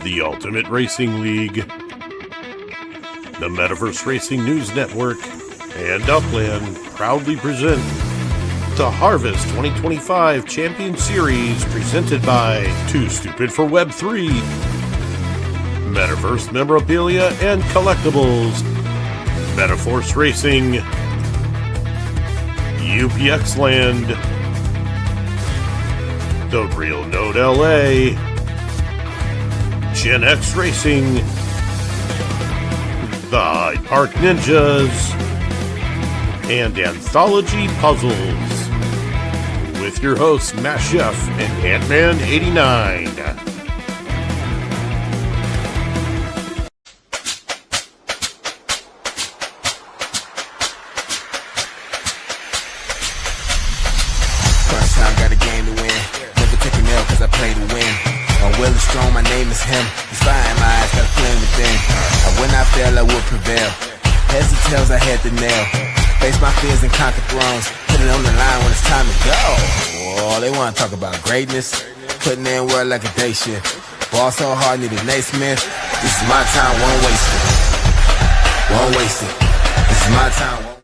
the Ultimate Racing League, the Metaverse Racing News Network, and Upland proudly present the Harvest 2025 Champion Series presented by Too Stupid for Web3, Metaverse Memorabilia and Collectibles, Metaforce Racing, UPX Land, The Real Node LA, Gen X Racing, the Hyde Park Ninjas, and Anthology Puzzles. With your hosts, Matt Chef and Ant-Man 89. First time got a game to win. Never take an L cause I play to win. I'm well and strong, my name is him. He's fine, my eyes got a flame within. And when I fail, I will prevail. Heads and tails, I had the nail. Face my fears and conquer thrones. Put it on the line when it's time to go. Oh, they wanna talk about greatness. Putting in work like a day shift. Ball so hard, need a Nate Smith. This is my time, won't waste it. Won't waste it. This is my time, won't.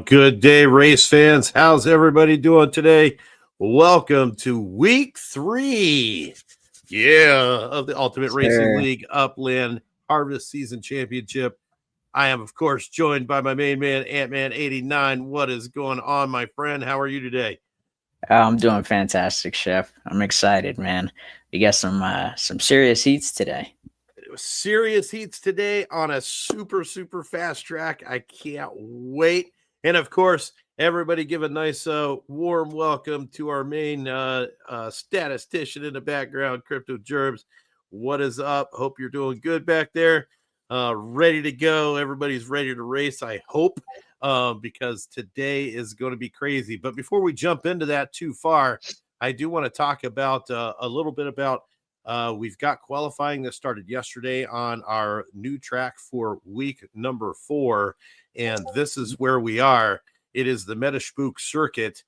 Good day, race fans. How's everybody doing today? Welcome to week 3, of the Ultimate Racing League Upland Harvest Season Championship. I am, of course, joined by my main man, Ant-Man 89. What is going on, my friend? How are you today? I'm doing fantastic, Chef. I'm excited, man. We got some serious heats today. Serious heats today on a super fast track. I can't wait. And of course, everybody give a nice warm welcome to our main statistician in the background, Crypto Gerbs. What is up? Hope you're doing good back there. Ready to go. Everybody's ready to race, I hope, because today is going to be crazy. But before we jump into that too far, I do want to talk about a little bit about we've got qualifying that started yesterday on our new track for week number 4, and this is where we are. It is the Metaspook Circuit,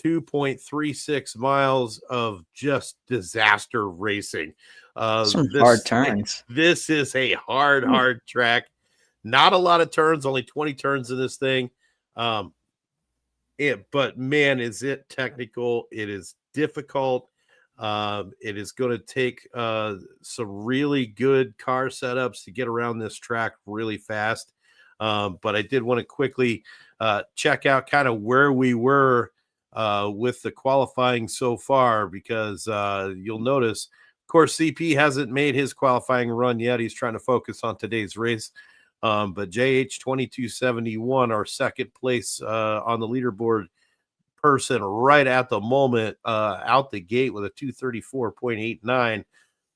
2.36 miles of just disaster racing. Some hard turns. This is a hard track. Not a lot of turns, only 20 turns in this thing. But man, is it technical. It is difficult. It is going to take some really good car setups to get around this track really fast. But I did want to quickly check out kind of where we were with the qualifying so far, because you'll notice, of course, CP hasn't made his qualifying run yet. He's trying to focus on today's race. But JH 2271, our second place on the leaderboard person right at the moment, out the gate with a 234.89.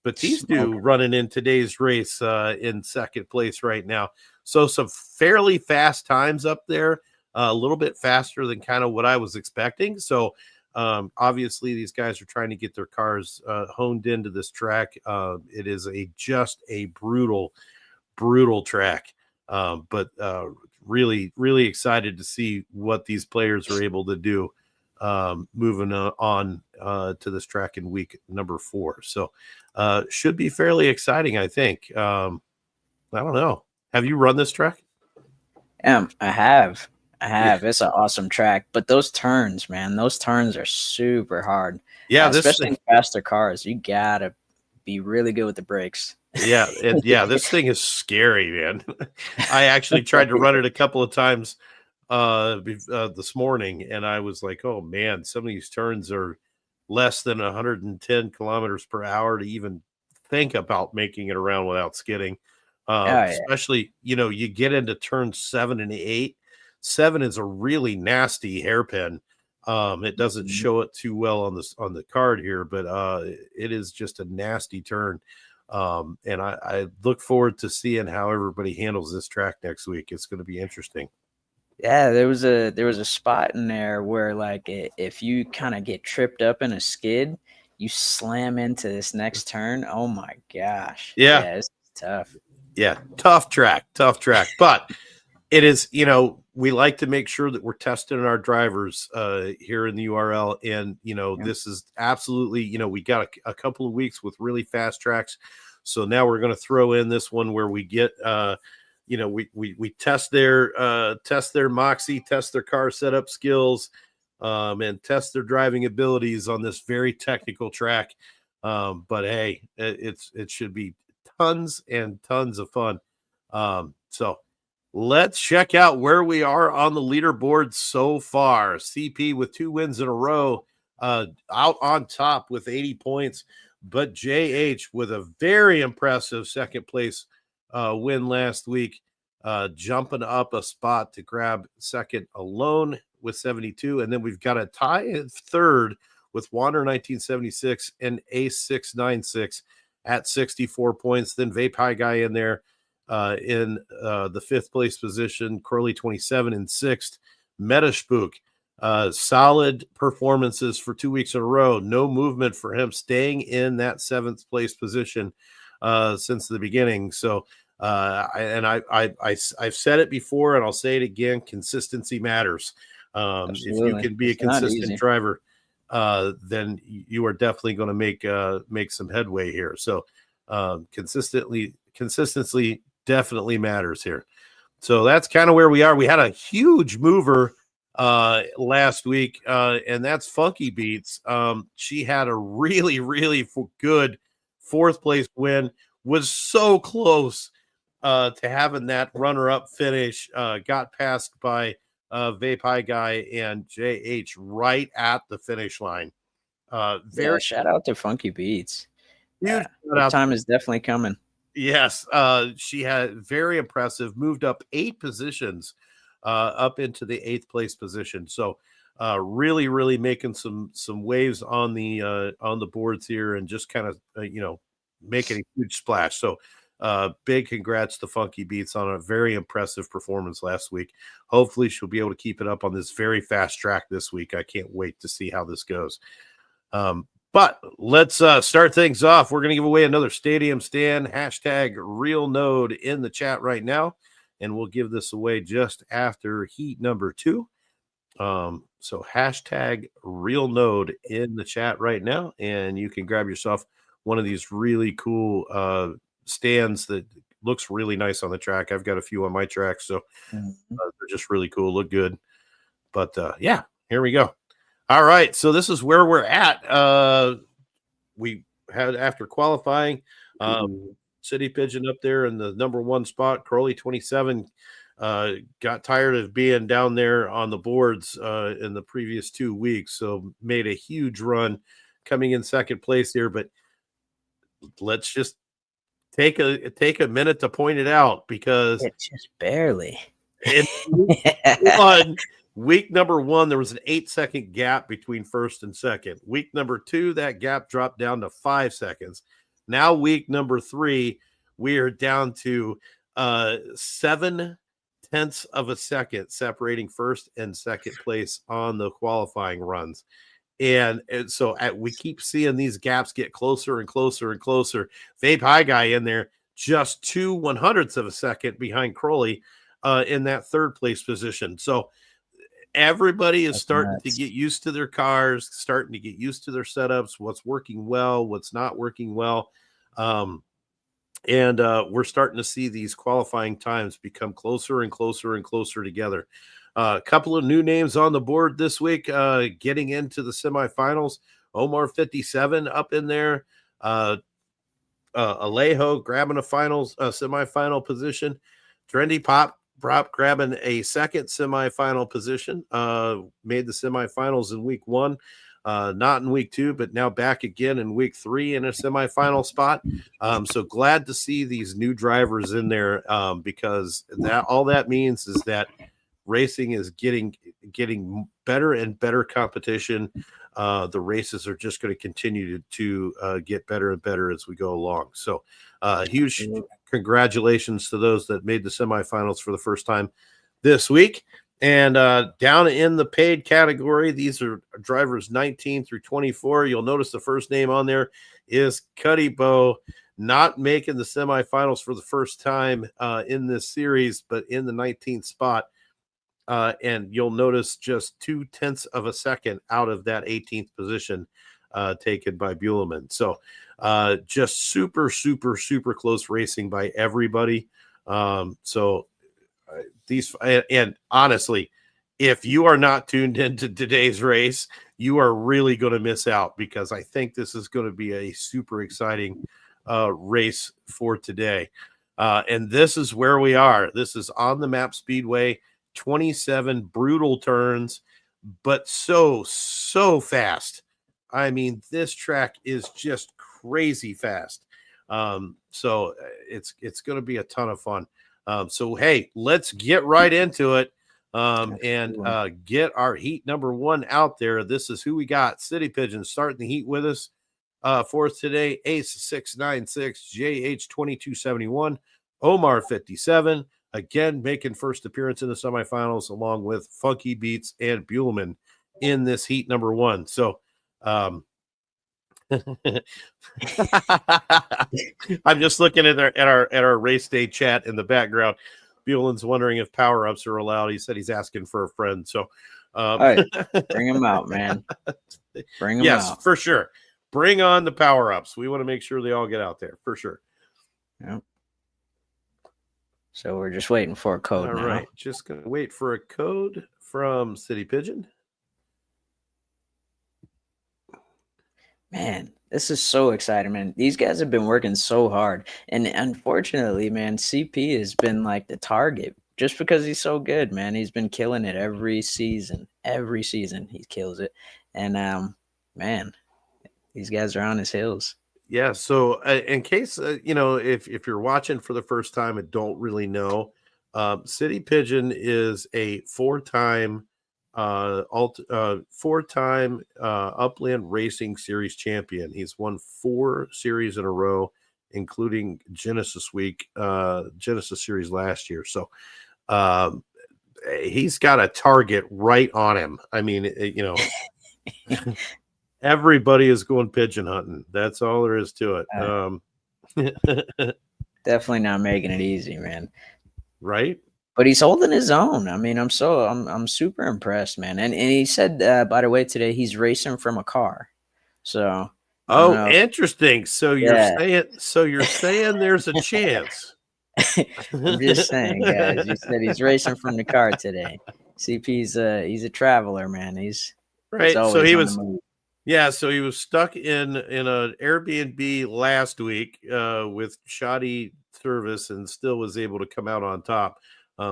But these two running in today's race in second place right now. So some fairly fast times up there, a little bit faster than kind of what I was expecting. So obviously these guys are trying to get their cars honed into this track. It is just a brutal track. But really excited to see what these players are able to do moving on to this track in week number 4. So should be fairly exciting, I think. I don't know. Have you run this track? I have. It's an awesome track, but those turns, man, are super hard. Yeah, especially in faster cars. You gotta be really good with the brakes. Yeah, this thing is scary, man. I actually tried to run it a couple of times this morning, and I was like, oh man, some of these turns are less than 110 kilometers per hour to even think about making it around without skidding. Especially, you get into turns 7 and 8. 7 is a really nasty hairpin. It doesn't show it too well on the card here, but it is just a nasty turn. And I look forward to seeing how everybody handles this track next week. It's going to be interesting. Yeah, there was a spot in there where like if you kind of get tripped up in a skid, you slam into this next turn. Oh my gosh. Yeah, it's tough. Yeah, tough track. But it is, we like to make sure that we're testing our drivers here in the URL. And, this is absolutely, we got a couple of weeks with really fast tracks. So now we're going to throw in this one where we get, we test their moxie, test their car setup skills, and test their driving abilities on this very technical track. But hey, it should be tons and tons of fun. So let's check out where we are on the leaderboard so far. CP with 2 wins in a row, out on top with 80 points, but JH with a very impressive second place win last week, jumping up a spot to grab second alone with 72. And then we've got a tie at third with Wander 1976 and Ace 696 at 64 points. Then Vape High Guy in there in the 5th place position, Curly 27 in 6th. Metaspook, solid performances for 2 weeks in a row. No movement for him, staying in that 7th place position since the beginning. So I've said it before and I'll say it again, consistency matters. If you can be a consistent driver, then you are definitely going to make some headway here. So consistency definitely matters here. So that's kind of where we are. We had a huge mover last week, and that's Funky Beats. She had a really, really good 4th place win, was so close to having that runner-up finish, got passed by Vape High Guy and JH right at the finish line. Shout out to Funky Beats. Huge time is definitely coming. Yes, she had very impressive, moved up 8 positions up into the 8th place position. So really, really making some waves on the boards here and just kind of making a huge splash. So big congrats to Funky Beats on a very impressive performance last week. Hopefully she'll be able to keep it up on this very fast track this week. I can't wait to see how this goes. But let's start things off. We're going to give away another Stadium Stand, #RealNode in the chat right now, and we'll give this away just after heat number 2. So #RealNode in the chat right now, and you can grab yourself one of these really cool stands that looks really nice on the track. I've got a few on my track, so they're just really cool, look good. But yeah, here we go. All right, so this is where we're at. We had, after qualifying, City Pigeon up there in the number 1 spot. Crowley 27 got tired of being down there on the boards in the previous 2 weeks, so made a huge run coming in 2nd place here. But let's just take a minute to point it out, because it's just barely in week number 1, there was an 8-second gap between 1st and 2nd. Week number 2, that gap dropped down to 5 seconds. Now week number 3, we are down to 0.7 of a second separating 1st and 2nd place on the qualifying runs. And so we keep seeing these gaps get closer and closer and closer. Vape High Guy in there, just 0.02 of a second behind Crowley in that 3rd place position. So everybody is starting to get used to their cars, starting to get used to their setups, what's working well, what's not working well. And we're starting to see these qualifying times become closer and closer and closer together. A couple of new names on the board this week, getting into the semifinals. Omar 57 up in there. Alejo grabbing a semifinal position. Trendy Pop grabbing a 2nd semifinal position. Made the semifinals in week 1, not in week 2, but now back again in week 3 in a semifinal spot. So glad to see these new drivers in there, because all that means is that racing is getting better and better competition. The races are just going to continue to get better and better as we go along. So huge congratulations to those that made the semifinals for the first time this week. And down in the paid category, these are drivers 19 through 24. You'll notice the first name on there is Cuddy Bow, not making the semifinals for the first time in this series, but in the 19th spot. And you'll notice just 0.2 of a second out of that 18th position taken by Buellman. So just super, super, super close racing by everybody. These, and honestly, if you are not tuned into today's race, you are really going to miss out, because I think this is going to be a super exciting race for today. And this is where we are. This is on the map Speedway, 27 brutal turns, but so fast. I mean, this track is just crazy fast. So it's going to be a ton of fun. So, hey, let's get right into it and get our heat number 1 out there. This is who we got. City Pigeon starting the heat with us for us today. Ace 696, JH 2271, Omar 57. Again, making first appearance in the semifinals, along with Funky Beats and Buellman in this heat number 1. So, I'm just looking at our race day chat in the background. Buellen's wondering if power-ups are allowed. He said he's asking for a friend. So all right, bring him out, man. Bring him out. Yes, for sure. Bring on the power-ups. We want to make sure they all get out there, for sure. Yep. So we're just waiting for a code all now. Right. Just going to wait for a code from City Pigeon. Man, this is so exciting, man. These guys have been working so hard. And unfortunately, man, CP has been like the target just because he's so good, man. He's been killing it every season. Every season he kills it. And, man, these guys are on his heels. Yeah, so in case, if you're watching for the first time and don't really know, City Pigeon is a four-time Upland Racing Series champion. He's won 4 series in a row, including Genesis Week, Genesis Series last year. So he's got a target right on him. I mean, everybody is going pigeon hunting. That's all there is to it. Definitely not making it easy, man. Right? But he's holding his own. I mean, I'm super impressed, man. And he said, by the way, today he's racing from a car. So interesting. So you're saying there's a chance. I'm just saying, guys. You said he's racing from the car today. CP's he's a traveler, man. He's right. He's So he was. Yeah, so he was stuck in an Airbnb last week with shoddy service and still was able to come out on top.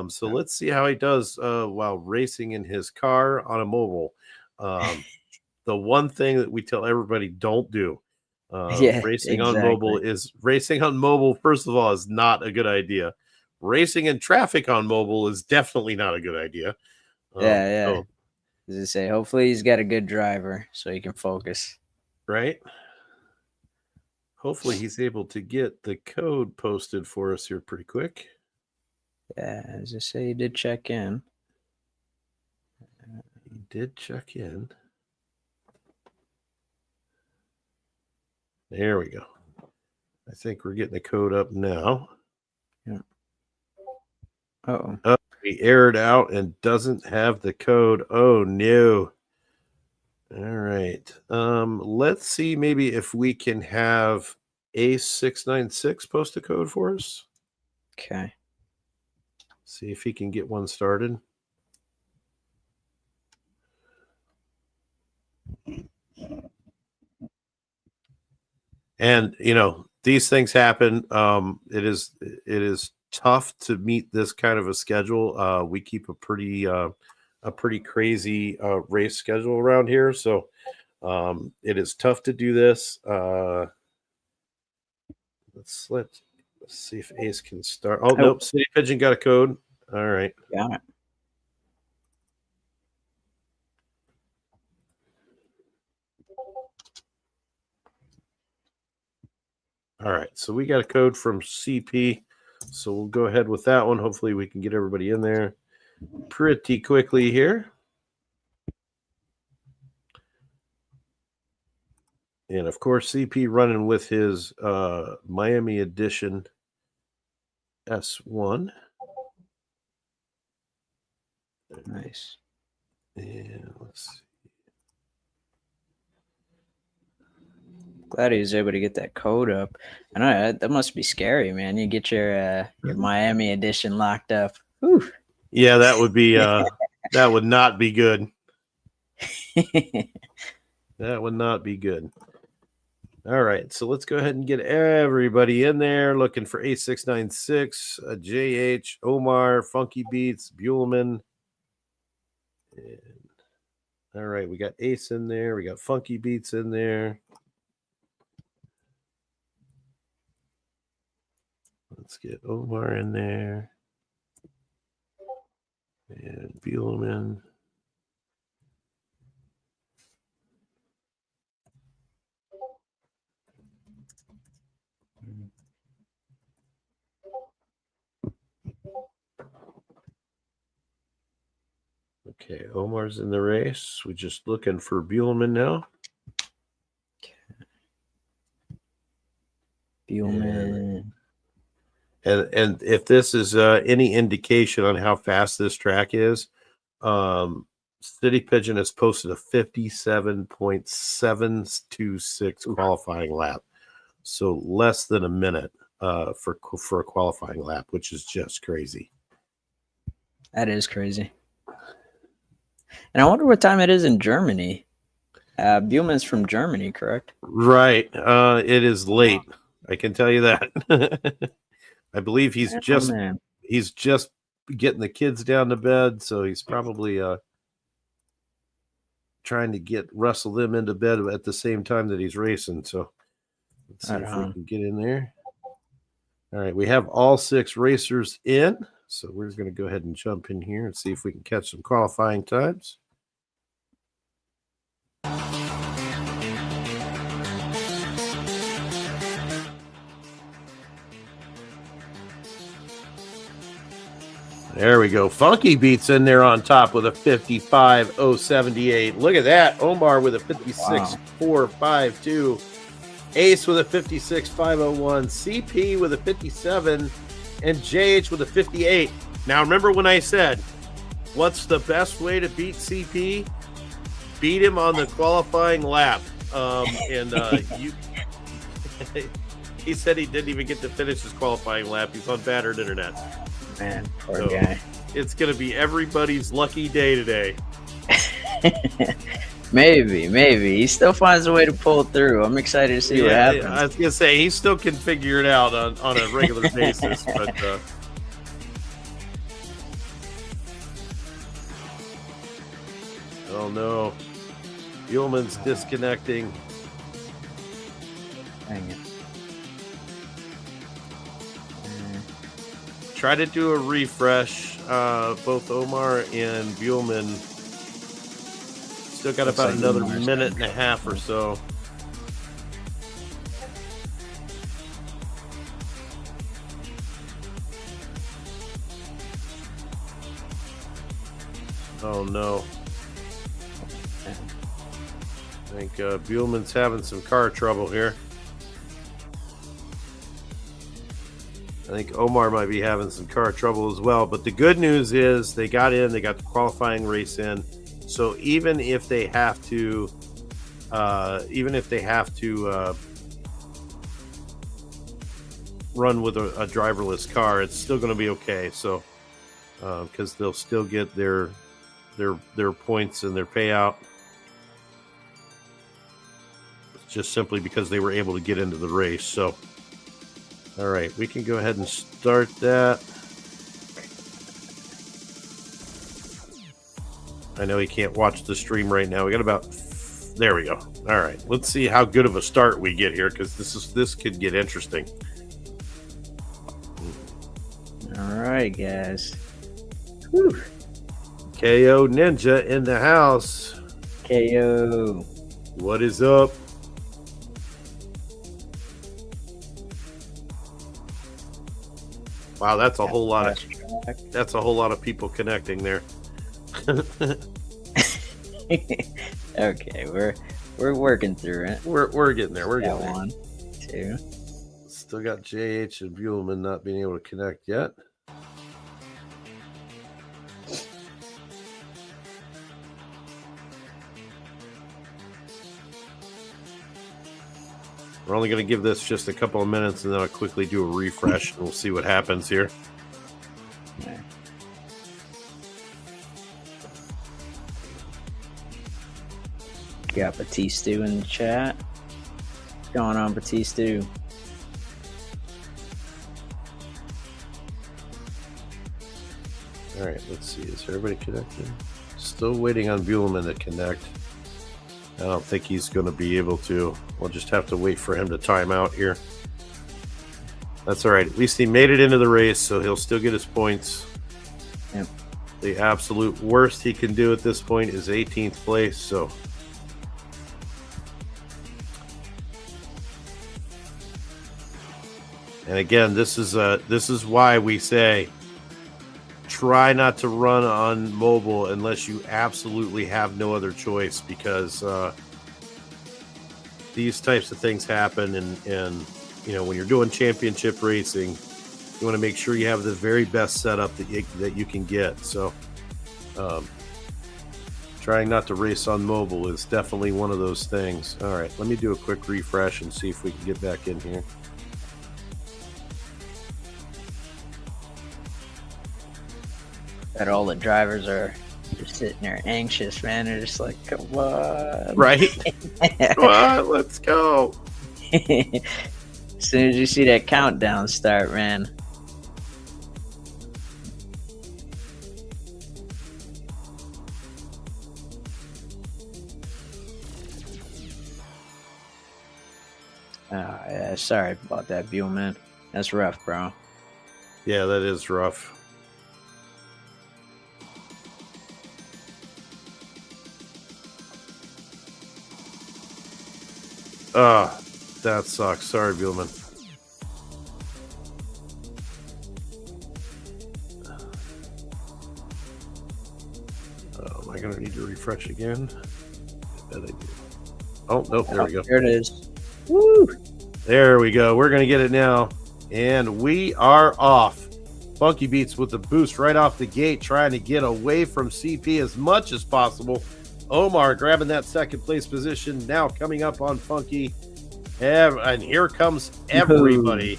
So let's see how he does while racing in his car on a mobile. The one thing that we tell everybody don't do. Racing on mobile, first of all, is not a good idea. Racing in traffic on mobile is definitely not a good idea. So, as I say, hopefully he's got a good driver so he can focus. Right. Hopefully he's able to get the code posted for us here pretty quick. Yeah, as I say, he did check in. There we go. I think we're getting the code up now. Yeah. Oh, he errored out and doesn't have the code. Oh no. All right. Let's see maybe if we can have Ace 696 post a code for us. Okay. See if he can get one started. And these things happen. It is tough to meet this kind of a schedule. We keep a pretty crazy race schedule around here, so it is tough to do this. Let's see if Ace can start. Oh, nope, City Pigeon got a code. All right. Got it. All right, so we got a code from CP, so we'll go ahead with that one. Hopefully we can get everybody in there pretty quickly here. And of course, CP running with his Miami Edition S1. Nice. And let's see. Glad he was able to get that code up. I know that must be scary, man. You get your Miami Edition locked up. Whew. Yeah, that would be that would not be good. That would not be good. All right, so let's go ahead and get everybody in there looking for A696, JH, Omar, Funky Beats, Buellman. And, all right, we got Ace in there. We got Funky Beats in there. Let's get Omar in there. And Buellman. Okay, Omar's in the race. We're just looking for Buellman now. Buellman. And if this is any indication on how fast this track is, City Pigeon has posted a 57.726 qualifying lap. So less than a minute for a qualifying lap, which is just crazy. That is crazy. And I wonder what time it is in Germany. Buellman's from Germany, correct? Right. It is late. I can tell you that. I believe he's just getting the kids down to bed, so he's probably trying to wrestle them into bed at the same time that he's racing. So let's see if we can get in there. All right, we have all 6 racers in, so we're going to go ahead and jump in here and see if we can catch some qualifying times. There we go. Funky Beats in there on top with a 55.078. Look at that. Omar with a 56.452. Ace with a 56.501. CP with a 57. And JH with a 58. Now, remember when I said, what's the best way to beat CP? Beat him on the qualifying lap. He said he didn't even get to finish his qualifying lap. He's on battered internet. Man, poor guy. It's going to be everybody's lucky day today. Maybe. He still finds a way to pull through. I'm excited to see what happens. I was going to say, he still can figure it out on a regular basis. But oh, no. Buellman's disconnecting. Dang it. Try to do a refresh. Both Omar and Buellman still got about another minute and a half or so. Oh no. I think Buellman's having some car trouble here. I think Omar might be having some car trouble as well. But the good news is they got the qualifying race in. So even if they have to, run with a driverless car, it's still going to be okay. So because they'll still get their points and their payout, just simply because they were able to get into the race. So. All right, we can go ahead and start that. I know he can't watch the stream right now. We got there we go. All right, let's see how good of a start we get here, because this could get interesting. All right, guys. Whew. KO Ninja in the house. KO. What is up? Wow, that's a Got whole lot fast of track. that's a whole lot of people connecting there. Okay, we're working through it. We're getting there. We're Got getting there. 1, 2. Still got JH and Buellman not being able to connect yet. We're only going to give this just a couple of minutes, and then I'll quickly do a refresh, and we'll see what happens here. Okay. Got Batista in the chat. What's going on, Batista? All right, let's see. Is everybody connected? Still waiting on Buellman to connect. I don't think he's going to be able to. We'll just have to wait for him to time out here. That's all right. At least he made it into the race, so he'll still get his points. Yep. The absolute worst he can do at this point is 18th place, so... And again, this is why we say try not to run on mobile unless you absolutely have no other choice, because these types of things happen, and you know, when you're doing championship racing, you want to make sure you have the very best setup that you can get. So trying not to race on mobile is definitely one of those things. All right, let me do a quick refresh and see if we can get back in here. That all the drivers are just sitting there anxious, man. They're just like, come on. Right? Come on, let's go. As soon as you see that countdown start, man. Oh, yeah, sorry about that, Buellman. That's rough, bro. Yeah, that is rough. That sucks. Sorry, Buellman. Am I going to need to refresh again? I bet I do. Oh, nope. There we go. There it is. Woo! There we go. We're going to get it now. And we are off. Funky Beats with the boost right off the gate, trying to get away from CP as much as possible. Omar grabbing that second place position, now coming up on Funky. And here comes everybody.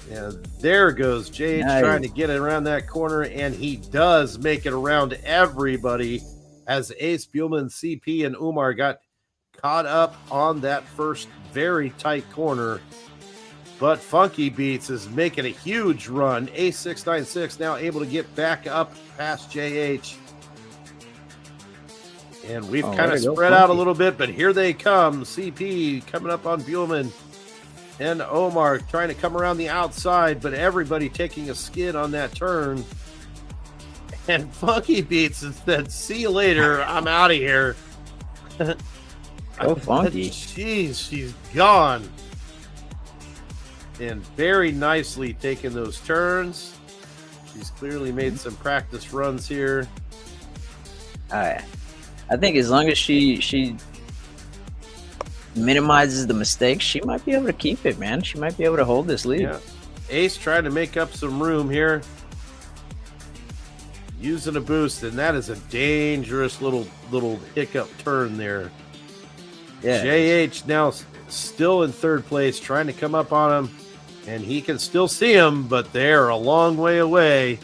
And there goes JH trying to get it around that corner, and he does make it around everybody as Ace, Buellman, CP, and Umar got caught up on that first very tight corner. But Funky Beats is making a huge run. Ace 696 now able to get back up past JH. And we've kind of spread out a little bit, but here they come. CP coming up on Buellman and Omar trying to come around the outside, but everybody taking a skid on that turn. And Funky Beats said, see you later. I'm out of here. Go Funky. Jeez, she's gone. And very nicely taking those turns. She's clearly made some practice runs here. All right. I think as long as she minimizes the mistakes, she might be able to keep it, man. She might be able to hold this lead. Yeah. Ace trying to make up some room here. Using a boost, and that is a dangerous little hiccup turn there. Yeah. JH now still in third place, trying to come up on him, and he can still see him, but they're a long way away.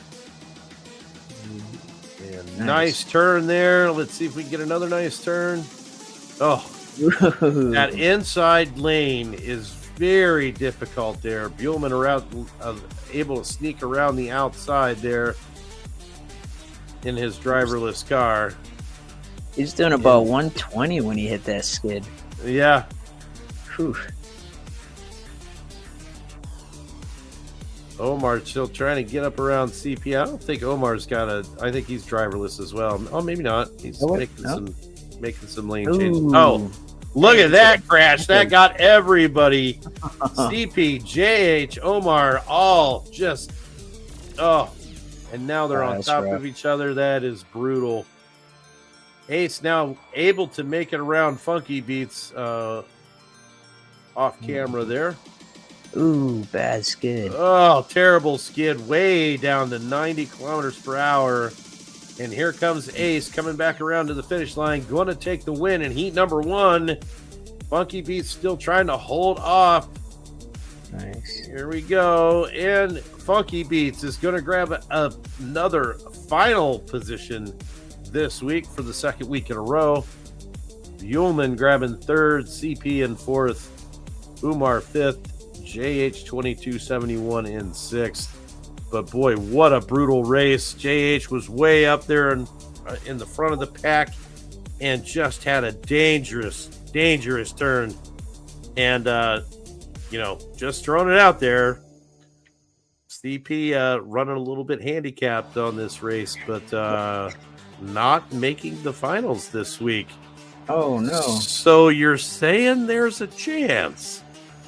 Nice turn there. Let's see if we can get another nice turn. Oh, that inside lane is very difficult there. Buellman around, able to sneak around the outside there in his driverless car. He's doing about 120 when he hit that skid. Yeah. Whew. Omar's still trying to get up around CP. I don't think Omar's got I think he's driverless as well. Oh, maybe not. He's making some lane changes. Oh, Look at that crash. That got everybody. CP, JH, Omar, all just, and now they're on top of each other. That is brutal. Ace now able to make it around Funky Beats off camera there. Ooh, bad skid. Oh, terrible skid way down to 90 kilometers per hour. And here comes Ace coming back around to the finish line, going to take the win in heat number 1. Funky Beats still trying to hold off. Nice. Here we go. And Funky Beats is going to grab another final position this week for the second week in a row. Buellman grabbing 3rd, CP in 4th, Umar 5th, JH 2271 in 6th. But boy, what a brutal race. JH was way up there in the front of the pack and just had a dangerous turn. And, just throwing it out there, CP running a little bit handicapped on this race, but not making the finals this week. Oh, no. So you're saying there's a chance?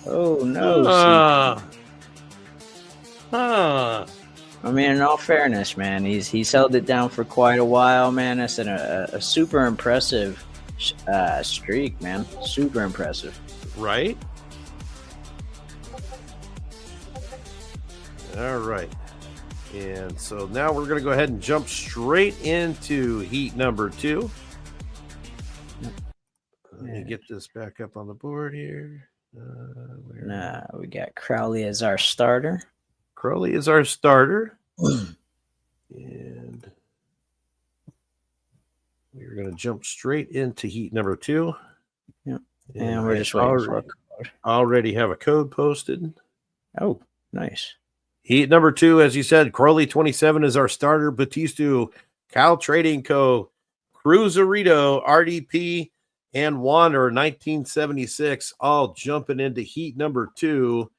Oh, no. I mean, in all fairness, man, he's held it down for quite a while, man. That's a super impressive streak, man. Super impressive. Right? All right. And so now we're going to go ahead and jump straight into heat number 2. Let me get this back up on the board here. We got Crowley as our starter. Crowley is our starter. And we're going to jump straight into heat number 2. Yep. And we're just waiting for a code. Already have a code posted. Oh, nice. Heat number 2, as you said, Crowley 27 is our starter. Batista, Cal Trading Co., Cruzerito, RDP, and Wander 1976 all jumping into heat number 2.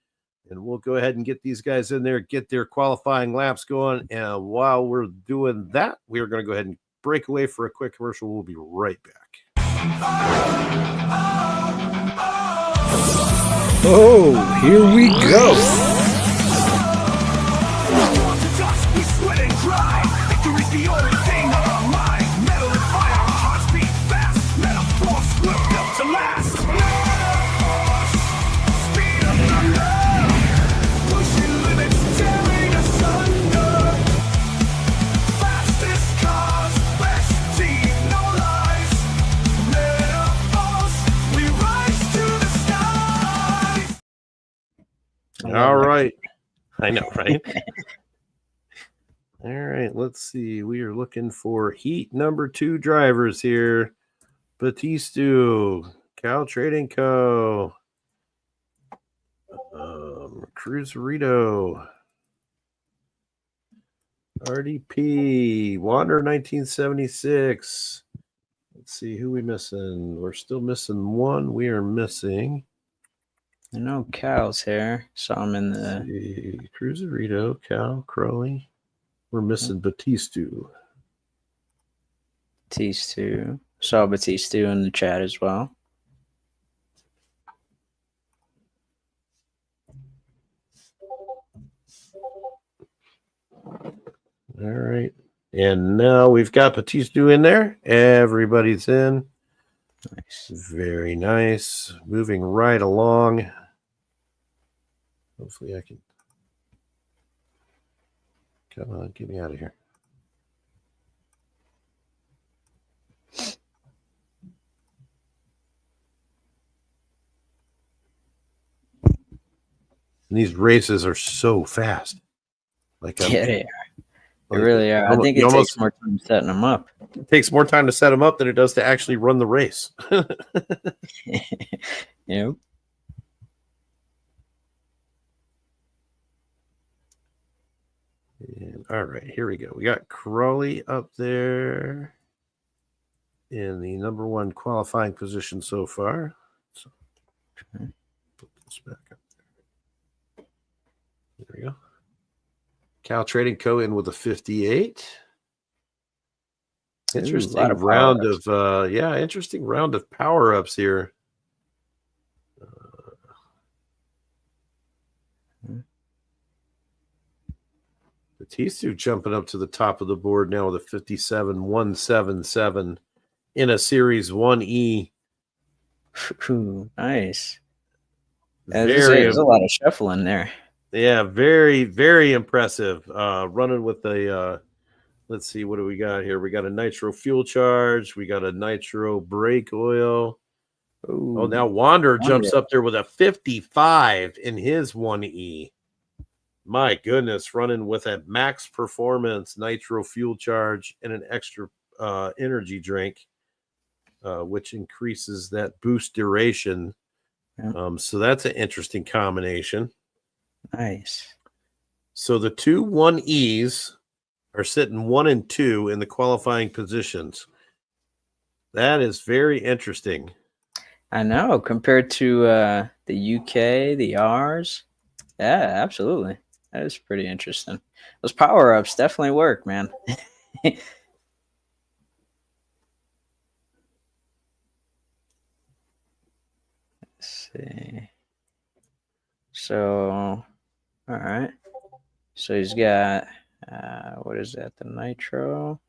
And we'll go ahead and get these guys in there, get their qualifying laps going. And while we're doing that, we are going to go ahead and break away for a quick commercial. We'll be right back. Oh, here we go. All right. I know, right? All right, let's see. We are looking for heat number 2 drivers here. Batista, Cal Trading Co., Cruzerito, RDP, Wander 1976. Let's see who we missing. We're still missing one. We are missing. I know Cal's here. Saw him in the Cruzerito, Cal, Crowley. We're missing Batista. Batista. Saw Batista in the chat as well. All right. And now we've got Batista in there. Everybody's in. Nice. Very nice. Moving right along. Hopefully I can. Come on, get me out of here. And these races are so fast. Like yeah, they are. They really are. I think it takes more time setting them up. It takes more time to set them up than it does to actually run the race. Yep. And, all right, here we go. We got Crowley up there in the number 1 qualifying position so far. So put this back up there. There we go. Cal Trading Co. in with a 58. Interesting round of interesting round of power-ups here. Batistu jumping up to the top of the board now with a 57.177 in a Series 1E. Ooh, nice. As I say, Very, there's a lot of shuffling there. yeah, very, very impressive. Running with a, let's see, what do we got here? We got a nitro fuel charge. We got a nitro brake oil. Ooh, Oh, now Wanderer jumps Wanderer. up there with a 55 in his 1E. My goodness, running with a max performance nitro fuel charge and an extra energy drink, which increases that boost duration. Yeah. So that's an interesting combination. Nice. So the two 1Es are sitting 1 and 2 in the qualifying positions. That is very interesting. I know, compared to the UK, the R's. Yeah, absolutely. That is pretty interesting. Those power-ups definitely work, man. Let's see. So, all right. So he's got, what is that? The nitro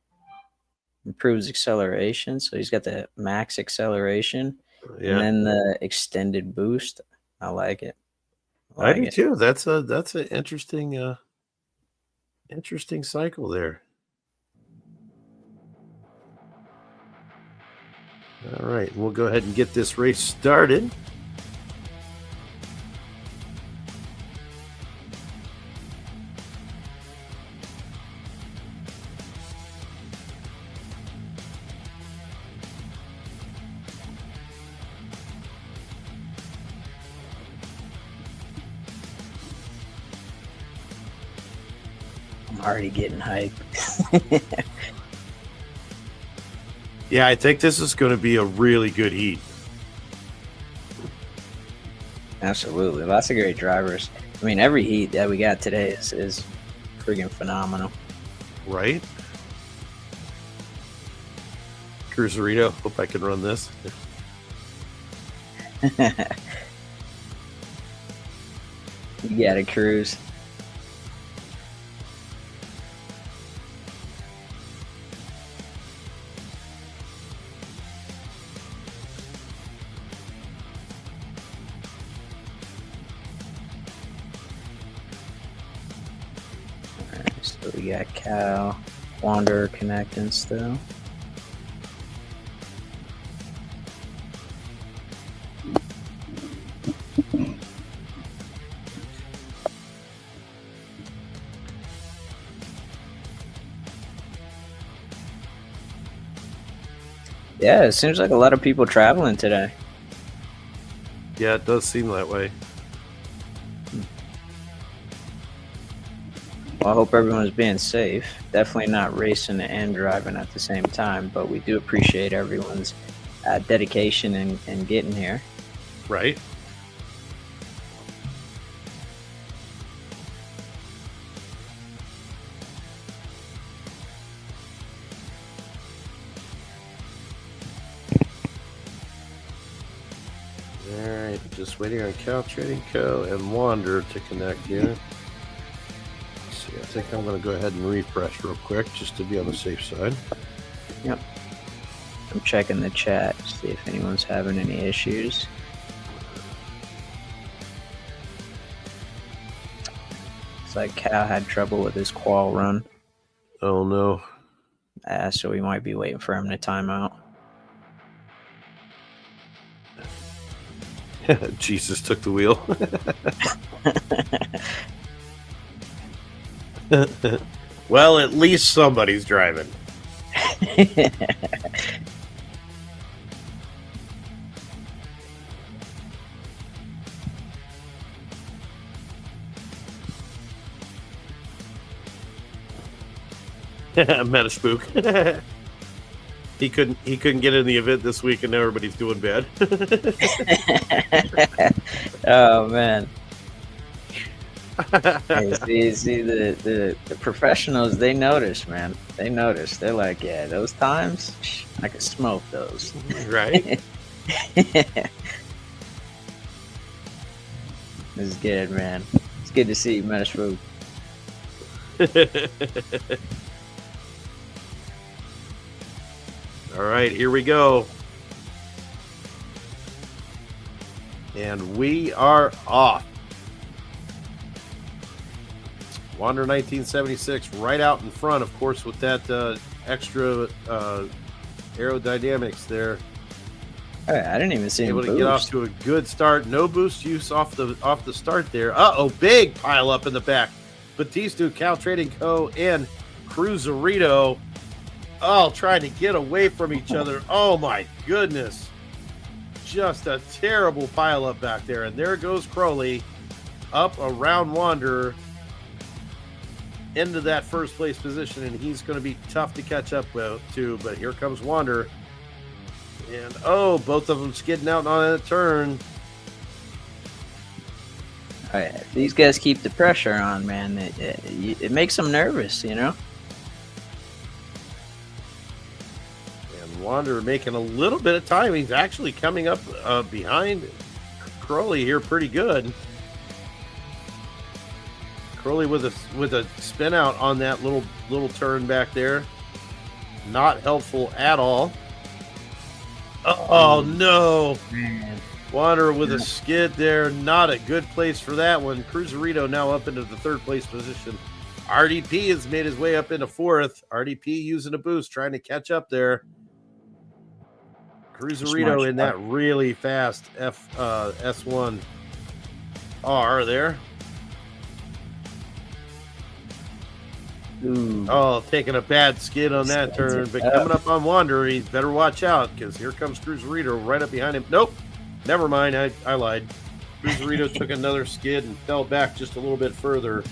improves acceleration. So he's got the max acceleration Yeah, and then the extended boost. I like it. I do too. That's an interesting interesting cycle there. All right, we'll go ahead and get this race started. I'm already getting hyped. Yeah, I think this is going to be a really good heat. Absolutely. Lots of great drivers. I mean, every heat that we got today is freaking phenomenal. Right? Cruiserito, hope I can run this. You got to cruise. Alright, so we got Cal, Wanderer connecting still. Yeah, it seems like a lot of people traveling today. Yeah, it does seem that way. Well, I hope everyone's being safe. Definitely not racing and driving at the same time, but we do appreciate everyone's dedication and getting here. Right? All right, just waiting on Cal Trading Co. and Wander to connect here. Let's see, I think I'm going to go ahead and refresh real quick just to be on the safe side. Yep. I'm checking the chat to see if anyone's having any issues. It's like Cal had trouble with his qual run, Oh no. so we might be waiting for him to time out. Jesus took the wheel. Well, at least somebody's driving. Meta spook. He couldn't get in the event this week, and now everybody's doing bad. Oh man. Hey, see the professionals, they notice, man. They notice. They're like, yeah, those times I could smoke those. Right? This is good, man. It's good to see you, Menace Road. All right, here we go. And we are off. Wander 1976 right out in front, of course, with that extra aerodynamics there. All right, I didn't even see him Able to get off to a good start. No boost use off the start there. Big pile up in the back. Batista, Cal Trading Co. and Cruzarito all trying to get away from each other. Oh my goodness. Just a terrible pile up back there. And there goes Crowley up around Wander into that first place position, and he's going to be tough to catch up to. But here comes Wander. And both of them skidding out on a turn. Oh, yeah. These guys keep the pressure on, man. It makes them nervous, you know? And Wander making a little bit of time. He's actually coming up behind Crowley here pretty good. Crowley with a spin out on that little turn back there. Not helpful at all. Oh no. Man. Wander with a skid there. Not a good place for that one. Cruzarito now up into the third place position. RDP has made his way up into fourth. RDP using a boost, trying to catch up there. Cruzarito in that really fast S1 R there. Ooh. Taking a bad skid on that turn, but coming up on Wander, he better watch out because here comes Cruzarito right up behind him. Nope, never mind, I lied. Cruzarito took another skid and fell back just a little bit further.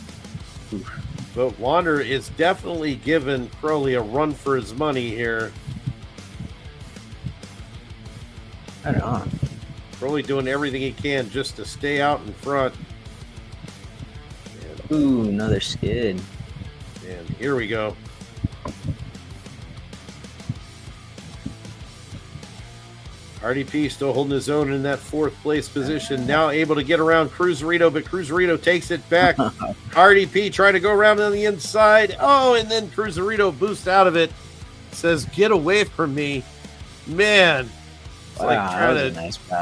But Wander is definitely giving Crowley a run for his money here. Right on. Crowley doing everything he can just to stay out in front. Ooh, another skid. And here we go. RDP still holding his own in that fourth place position. Now able to get around Cruzarito, but Cruzarito takes it back. RDP trying to go around on the inside. And then Cruzarito boosts out of it. Says, "Get away from me." Man, it's like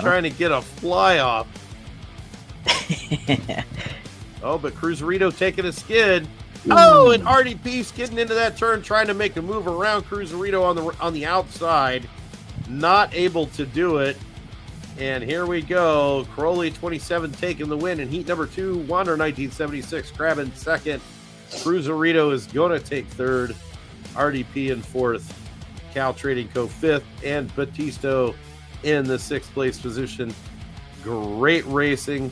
trying to get a fly off. But Cruzarito taking a skid. And RDP skidding into that turn, trying to make a move around Cruzarito on the outside. Not able to do it. And here we go. Crowley 27 taking the win in heat number 2. Wander 1976 grabbing second. Cruzarito is going to take third. RDP in fourth. Cal Trading Co. fifth. And Batista in the sixth place position. Great racing.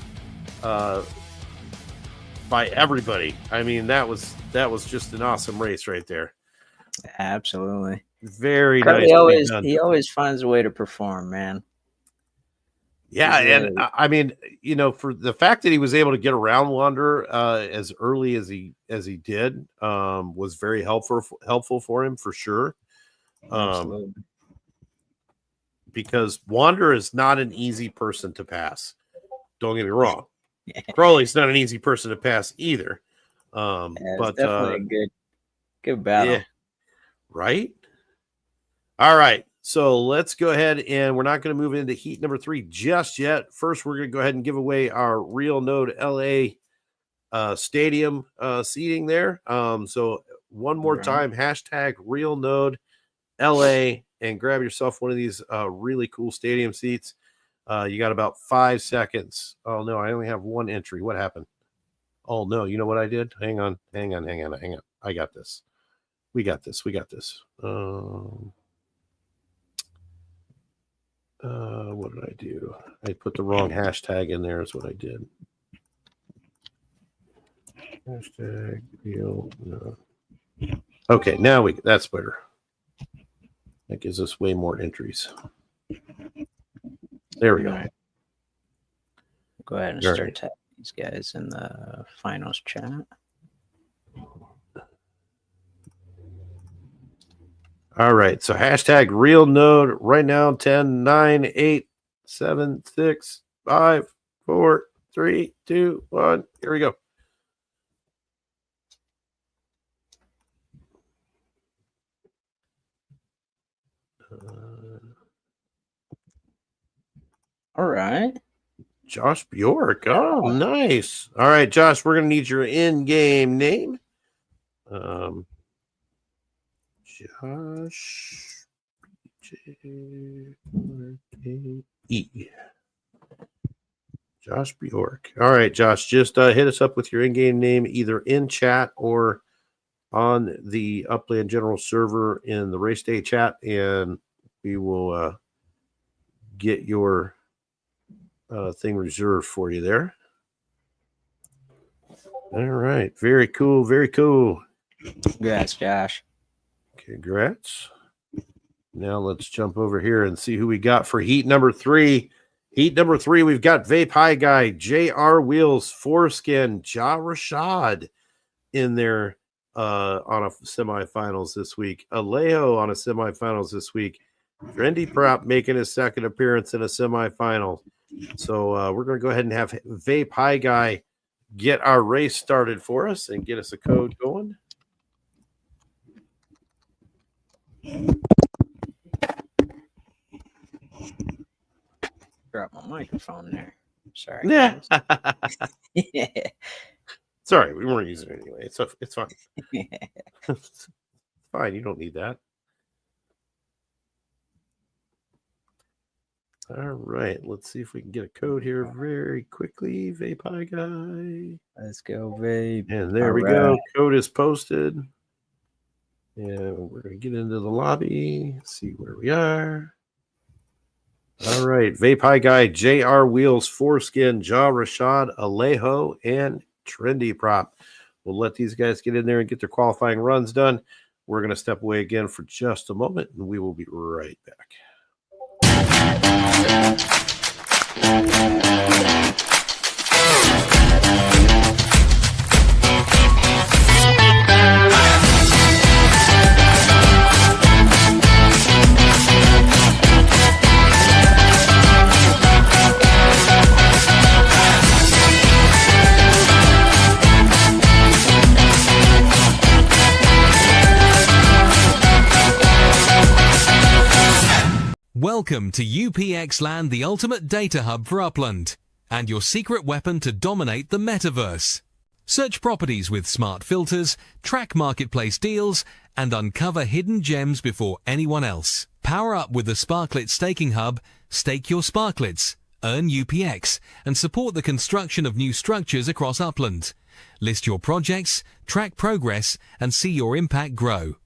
By everybody. I mean, that was just an awesome race right there. Absolutely. Very Crowley nice. He always finds a way to perform, man. Yeah, and I mean, for the fact that he was able to get around Wander as early as he did, was very helpful for him for sure. Absolutely. Because Wander is not an easy person to pass. Don't get me wrong. Crowley's not an easy person to pass either. But definitely a good battle. Yeah, right? All right. So let's go ahead, and we're not going to move into heat number 3 just yet. First, we're going to go ahead and give away our Real Node LA stadium seating there. So one more time, hashtag Real Node LA, and grab yourself one of these really cool stadium seats. You got about 5 seconds. Oh no, I only have one entry. What happened? Oh no, you know what I did? Hang on. I got this. We got this. What did I do? I put the wrong hashtag in there is what I did. Hashtag real. No. Okay, now that's better. That gives us way more entries. There we go. Go ahead and start tapping these guys in the finals chat. All right. So hashtag real node right now. 10, 9, 8, 7, 6, 5, 4, 3, 2, 1. Here we go. All right. Josh Bjork. Oh, nice. All right, Josh, we're going to need your in-game name. Josh J-R-K-E. Josh Bjork. All right, Josh, just hit us up with your in-game name either in chat or on the Upland General server in the Race Day chat, and we will get your thing reserved for you there. All right. Very cool. Very cool. Congrats, Josh. Congrats. Now let's jump over here and see who we got for heat number 3. Heat number 3, we've got Vape High Guy, JR Wheels, Foreskin, Ja Rashad in there on a semifinals this week. Alejo on a semifinals this week. Trendy Prop making his second appearance in a semifinal. So we're going to go ahead and have Vape High Guy get our race started for us and get us a code going. Drop my microphone there. Sorry. Yeah. Yeah. Sorry, we weren't using it anyway. It's fine. It's fine. You don't need that. All right. Let's see if we can get a code here very quickly. Vape High Guy. Let's go, Vape. And there we go. Code is posted. And we're going to get into the lobby, see where we are. All right. Vape High Guy, JR Wheels, Foreskin, Ja Rashad, Alejo, and Trendy Prop. We'll let these guys get in there and get their qualifying runs done. We're going to step away again for just a moment, and we will be right back. Welcome to UPX Land, the ultimate data hub for Upland, and your secret weapon to dominate the metaverse. Search properties with smart filters, track marketplace deals, and uncover hidden gems before anyone else. Power up with the Sparklet Staking Hub, stake your Sparklets, earn UPX, and support the construction of new structures across Upland. List your projects, track progress, and see your impact grow.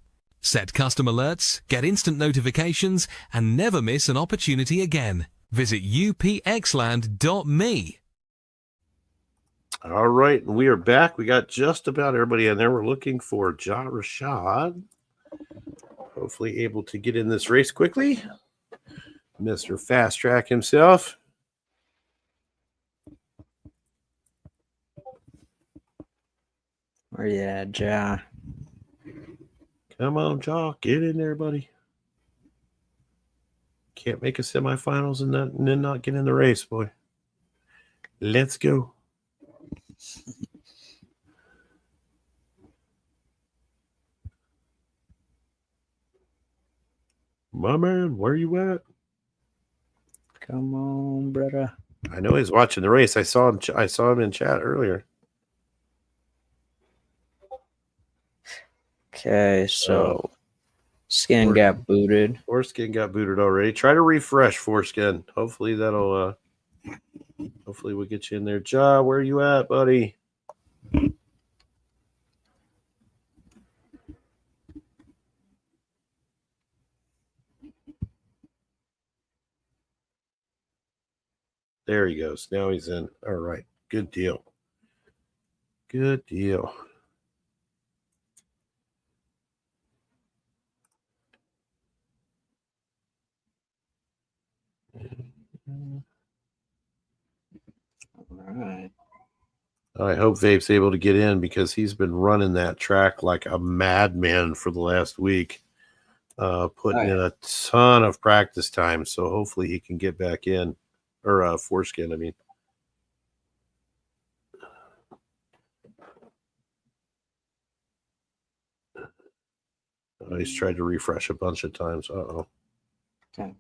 Set custom alerts, get instant notifications, and never miss an opportunity again. Visit upxland.me. All right, and we are back. We got just about everybody in there. We're looking for Ja Rashad. Hopefully able to get in this race quickly. Mr. Fast Track himself. Where you at, Ja? Come on, Ja. Get in there, buddy. Can't make a semifinals and then not get in the race, boy. Let's go. My man, where you at? Come on, brother. I know he's watching the race. I saw him in chat earlier. Okay, so Skin got booted. Foreskin got booted already. Try to refresh Foreskin. Hopefully that'll hopefully we'll get you in there. Ja, where you at, buddy? There he goes. Now he's in. All right. Good deal. Good deal. All right. I hope Vape's able to get in because he's been running that track like a madman for the last week, putting in a ton of practice time. So hopefully he can get back in, or Foreskin, I mean. He's tried to refresh a bunch of times. Uh-oh. Okay.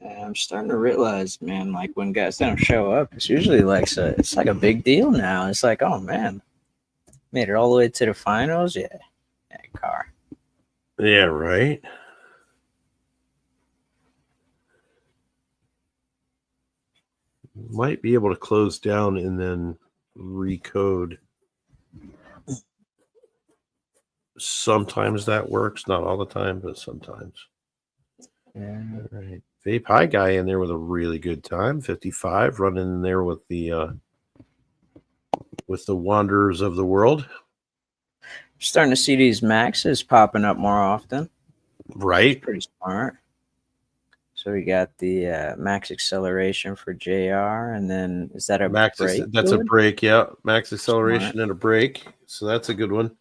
I'm starting to realize, man, like when guys don't show up, it's usually like it's like a big deal now. It's like, oh man, made it all the way to the finals. Yeah, car. Yeah, right. Might be able to close down and then recode. Sometimes that works, not all the time, but sometimes. Yeah. All right. Vape High guy in there with a really good time. 55 running in there with the Wanderers of the World. Starting to see these maxes popping up more often. Right. Pretty smart. So we got the max acceleration for JR, and then is that a brake? That's a brake, yeah. Max acceleration and a brake. So that's a good one.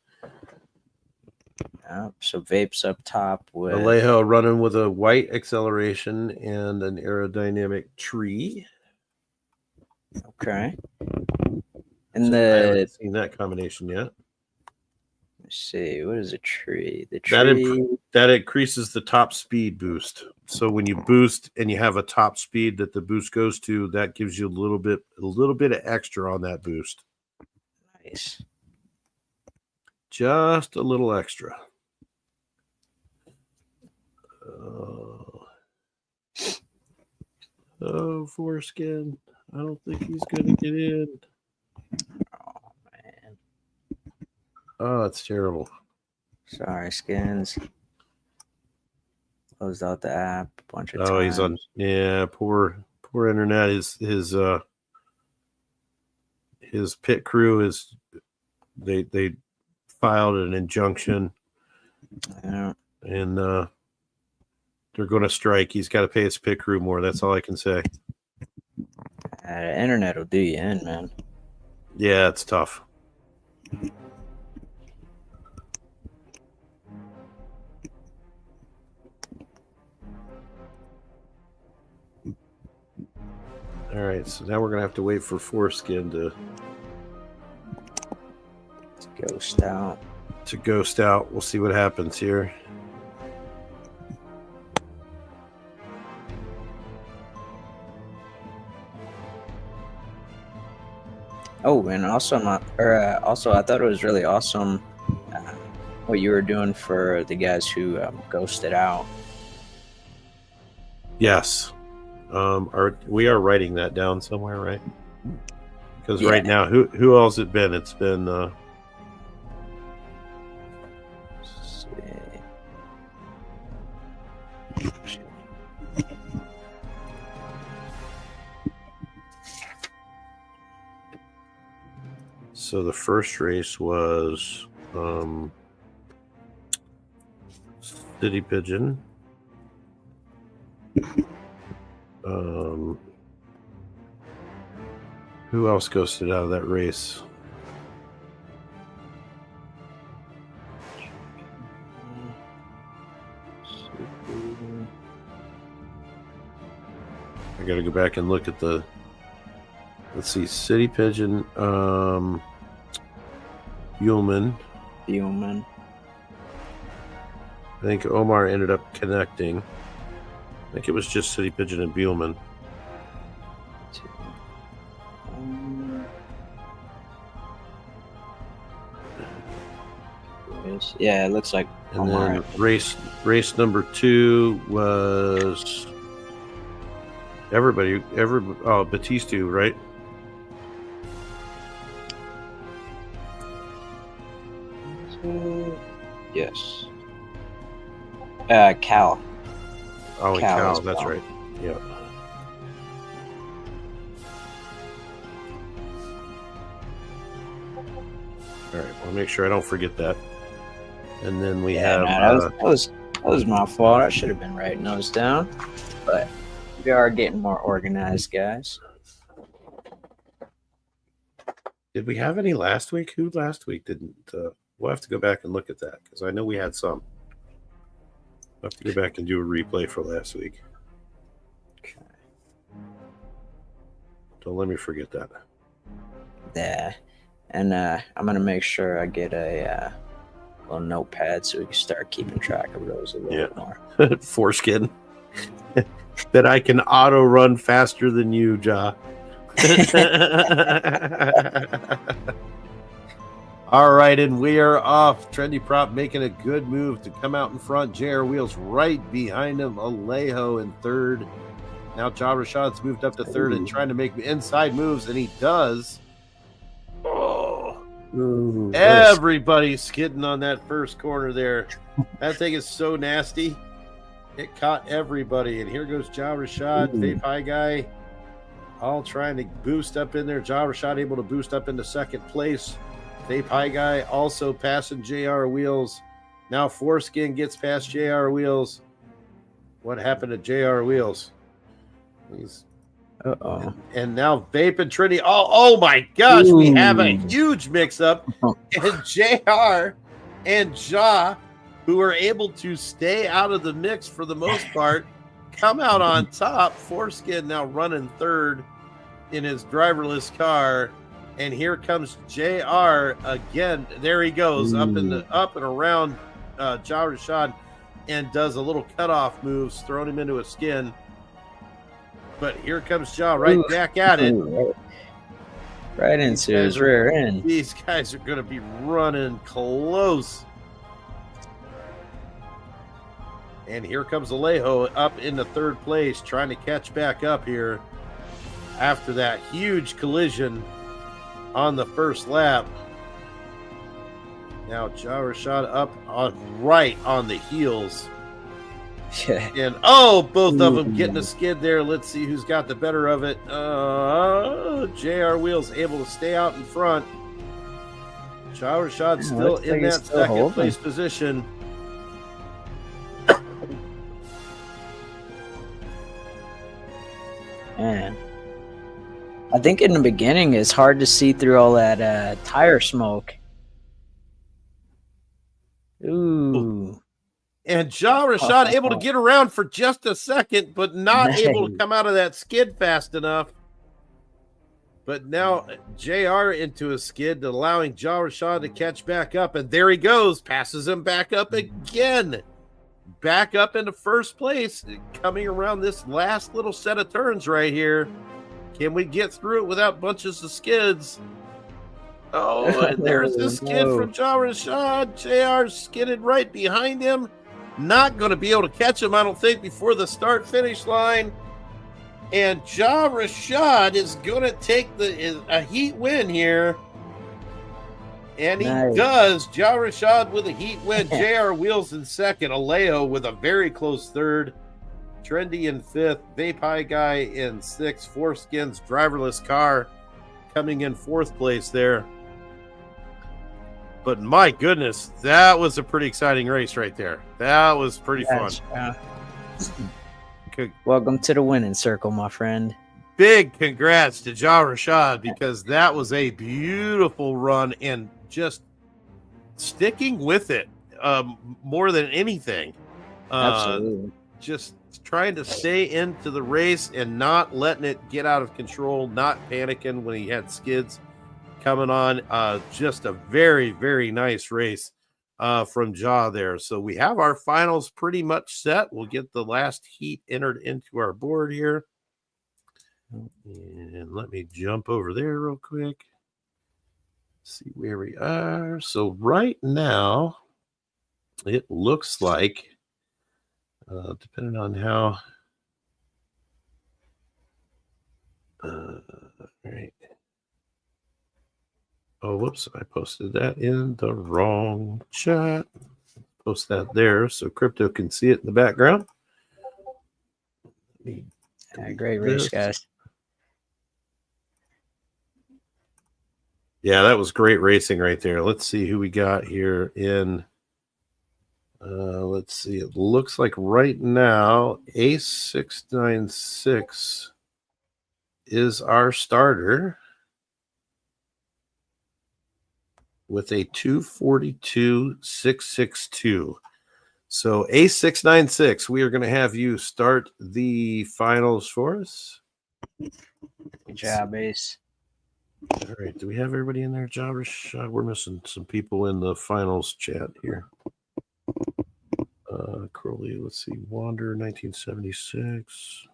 So Vape's up top with Alejo running with a white acceleration and an aerodynamic tree. Okay. And I haven't seen that combination yet. Let's see, what is a tree? The tree that increases the top speed boost. So when you boost and you have a top speed that the boost goes to, that gives you a little bit of extra on that boost. Nice. Just a little extra. Oh, Foreskin. I don't think he's going to get in. Oh, man. Oh, it's terrible. Sorry, Skins. Closed out the app a bunch of times. Oh, he's on. Yeah, poor internet. His pit crew is. They filed an injunction. Yeah. And they're going to strike. He's got to pay his pit crew more. That's all I can say. The internet will do you in, man. Yeah, it's tough. All right, so now we're going to have to wait for Foreskin to ghost out. We'll see what happens here. Oh, and also I thought it was really awesome what you were doing for the guys who ghosted out. Yes. We are writing that down somewhere, right? Because right now, who else has it been? It's been so the first race was City Pigeon. Who else ghosted out of that race? I gotta go back and look at the. Let's see, City Pigeon, Buellman. I think Omar ended up connecting. I think it was just City Pigeon and Buellman. Yeah, it looks like. And then race number 2 was Batista, right? Yes. Cal. Oh, Cal, that's right. Yeah. All right, well, make sure I don't forget that. And then we have. That was my fault. I should have been writing those down, but we are getting more organized, guys. Did we have any last week? Who last week didn't? We'll have to go back and look at that because I know we had some. I'll have to go back and do a replay for last week. Okay. Don't let me forget that. Yeah. And I'm going to make sure I get a little notepad so we can start keeping track of those a little bit more. Foreskin. That I can auto run faster than you, Ja. All right, and we are off. Trendy Prop making a good move to come out in front. JR Wheels right behind him. Alejo in third. Now Ja Rashad's moved up to third and trying to make inside moves, and he does. Oh, Ooh, everybody's skidding on that first corner there. That thing is so nasty. It caught everybody, and here goes Ja Rashad, Vape High Guy, all trying to boost up in there. Ja Rashad able to boost up into second place. Vape High Guy also passing JR Wheels. Now Foreskin gets past JR Wheels. What happened to JR Wheels? He's Uh-oh. and now Vape and Trinity. Oh my gosh, we have a huge mix-up. And JR and Ja, who are able to stay out of the mix for the most part, come out on top. Foreskin now running third in his driverless car. And here comes JR again. There he goes up and around Ja Rashad and does a little cutoff moves, throwing him into a skin. But here comes Ja right back at it. Right into his rear end. These guys are going to be running close. And here comes Alejo up into third place, trying to catch back up here after that huge collision on the first lap. Now Ja Rashad up right on the heels. And both of them getting a skid there. Let's see who's got the better of it. JR Wheels able to stay out in front. Ja Rashad still in that second place position. Man, I think in the beginning it's hard to see through all that tire smoke. Ooh. And Ja Rashad able to get around for just a second, but not able to come out of that skid fast enough. But now JR into a skid, allowing Ja Rashad to catch back up. And there he goes, passes him back up again. Back up into first place, coming around this last little set of turns right here. Can we get through it without bunches of skids? Oh, and there's the skid from Ja Rashad. JR skidded right behind him. Not going to be able to catch him, I don't think, before the start-finish line. And Ja Rashad is going to take a heat win here. And he does. Ja Rashad with a heat win. JR Wheels in second. Alejo with a very close third. Trendy in fifth. Vape High Guy in sixth. Foreskin's driverless car coming in fourth place there. But my goodness, that was a pretty exciting race right there. That was pretty fun. Welcome to the winning circle, my friend. Big congrats to Ja Rashad, because that was a beautiful run and just sticking with it more than anything. Absolutely. Just trying to stay into the race and not letting it get out of control, not panicking when he had skids coming on. Just a very, very nice race from Ja there. So we have our finals pretty much set. We'll get the last heat entered into our board here. And let me jump over there real quick. See where we are. So right now, it looks like, depending on how, right. Oh, whoops, I posted that in the wrong chat. Post that there so Crypto can see it in the background. Great race, guys. Yeah, that was great racing right there. Let's see who we got here in. Let's see. It looks like right now Ace 696 is our starter with a 242.662. So A696, we are going to have you start the finals for us. Good job, Ace. All right. Do we have everybody in there, Josh? We're missing some people in the finals chat here. Crowley, let's see. Wander, 1976.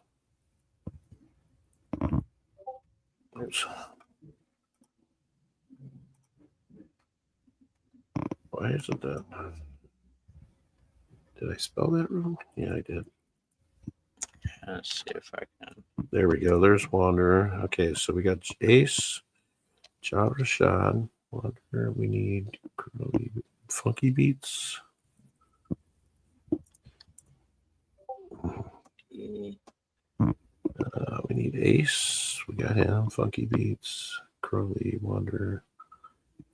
Oops. Why isn't that? Did I spell that wrong? Yeah, I did. Let's see if I can. There we go. There's Wanderer. Okay, so we got Ace, John Rashad, Wanderer. We need Crowley, Funky Beats. We need Ace. We got him. Funky Beats. Crowley, Wanderer.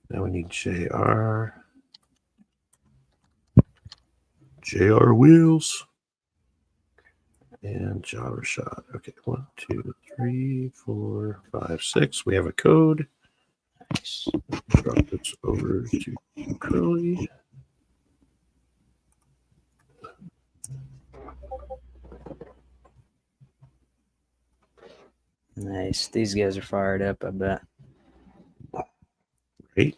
Now we need JR. JR Wheels. And John Rashad. Okay, 1, 2, 3, 4, 5, 6. We have a code. Nice. Drop this over to Crowley. Nice. These guys are fired up, I bet. Right.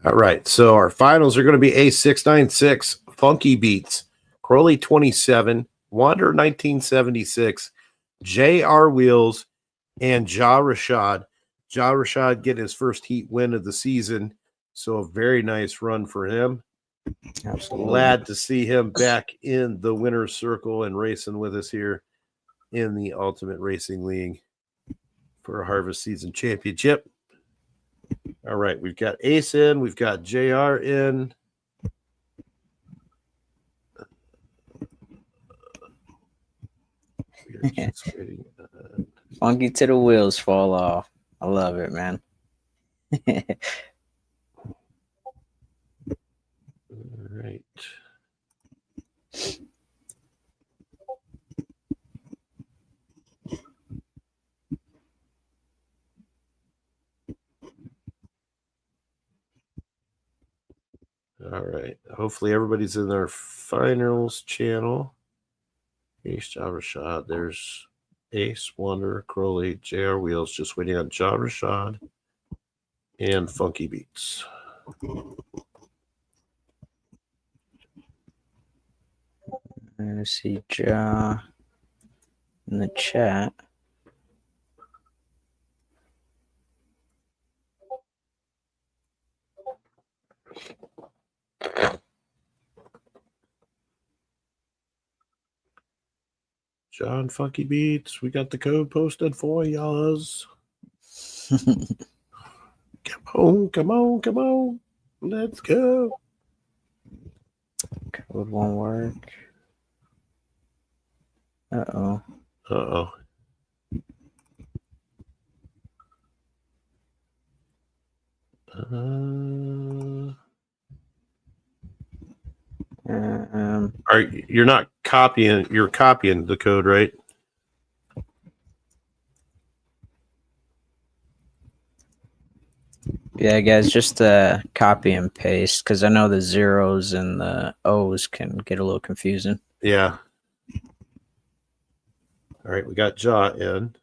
All right. So our finals are going to be A696, Funky Beats, Crowley 27, Wander 1976, JR Wheels, and Ja Rashad. Ja Rashad getting his first heat win of the season. So a very nice run for him. Absolutely. Glad to see him back in the winner's circle and racing with us here in the Ultimate Racing League for a Harvest Season Championship. All right, we've got Ace in, we've got JR in. We're just waiting. Funky to the wheels fall off. I love it, man. All right. All right. Hopefully everybody's in our finals channel. Ace, Ja Rashad. There's Ace, Wonder, Crowley, JR Wheels. Just waiting on Ja Rashad and Funky Beats. I see Ja in the chat. John Funky Beats, we got the code posted for y'all. Come on, come on, come on. Let's go. Code won't work. Uh-oh. Uh-oh. You're not copying, you're copying the code, right? Yeah, guys, just copy and paste because I know the zeros and the O's can get a little confusing. Yeah. All right, we got Ja in.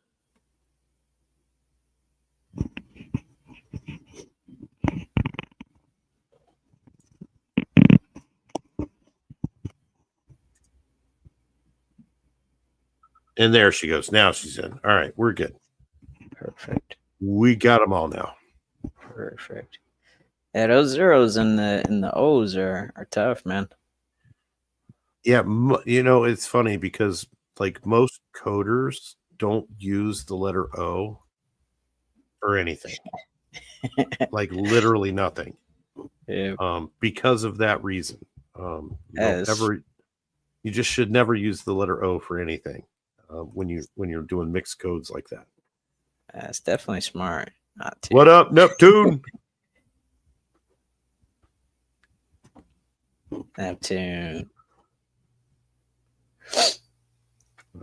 And there she goes. Now she's in. All right, we're good. Perfect. We got them all now. Perfect. Yeah, those zeros and the O's are tough, man. Yeah, you know, it's funny because like most coders don't use the letter O for anything. Like literally nothing. Yeah. Because of that reason. You Yes. you just should never use the letter O for anything when you're doing mixed codes like that. That's definitely smart. Not to. What up, Neptune? Neptune.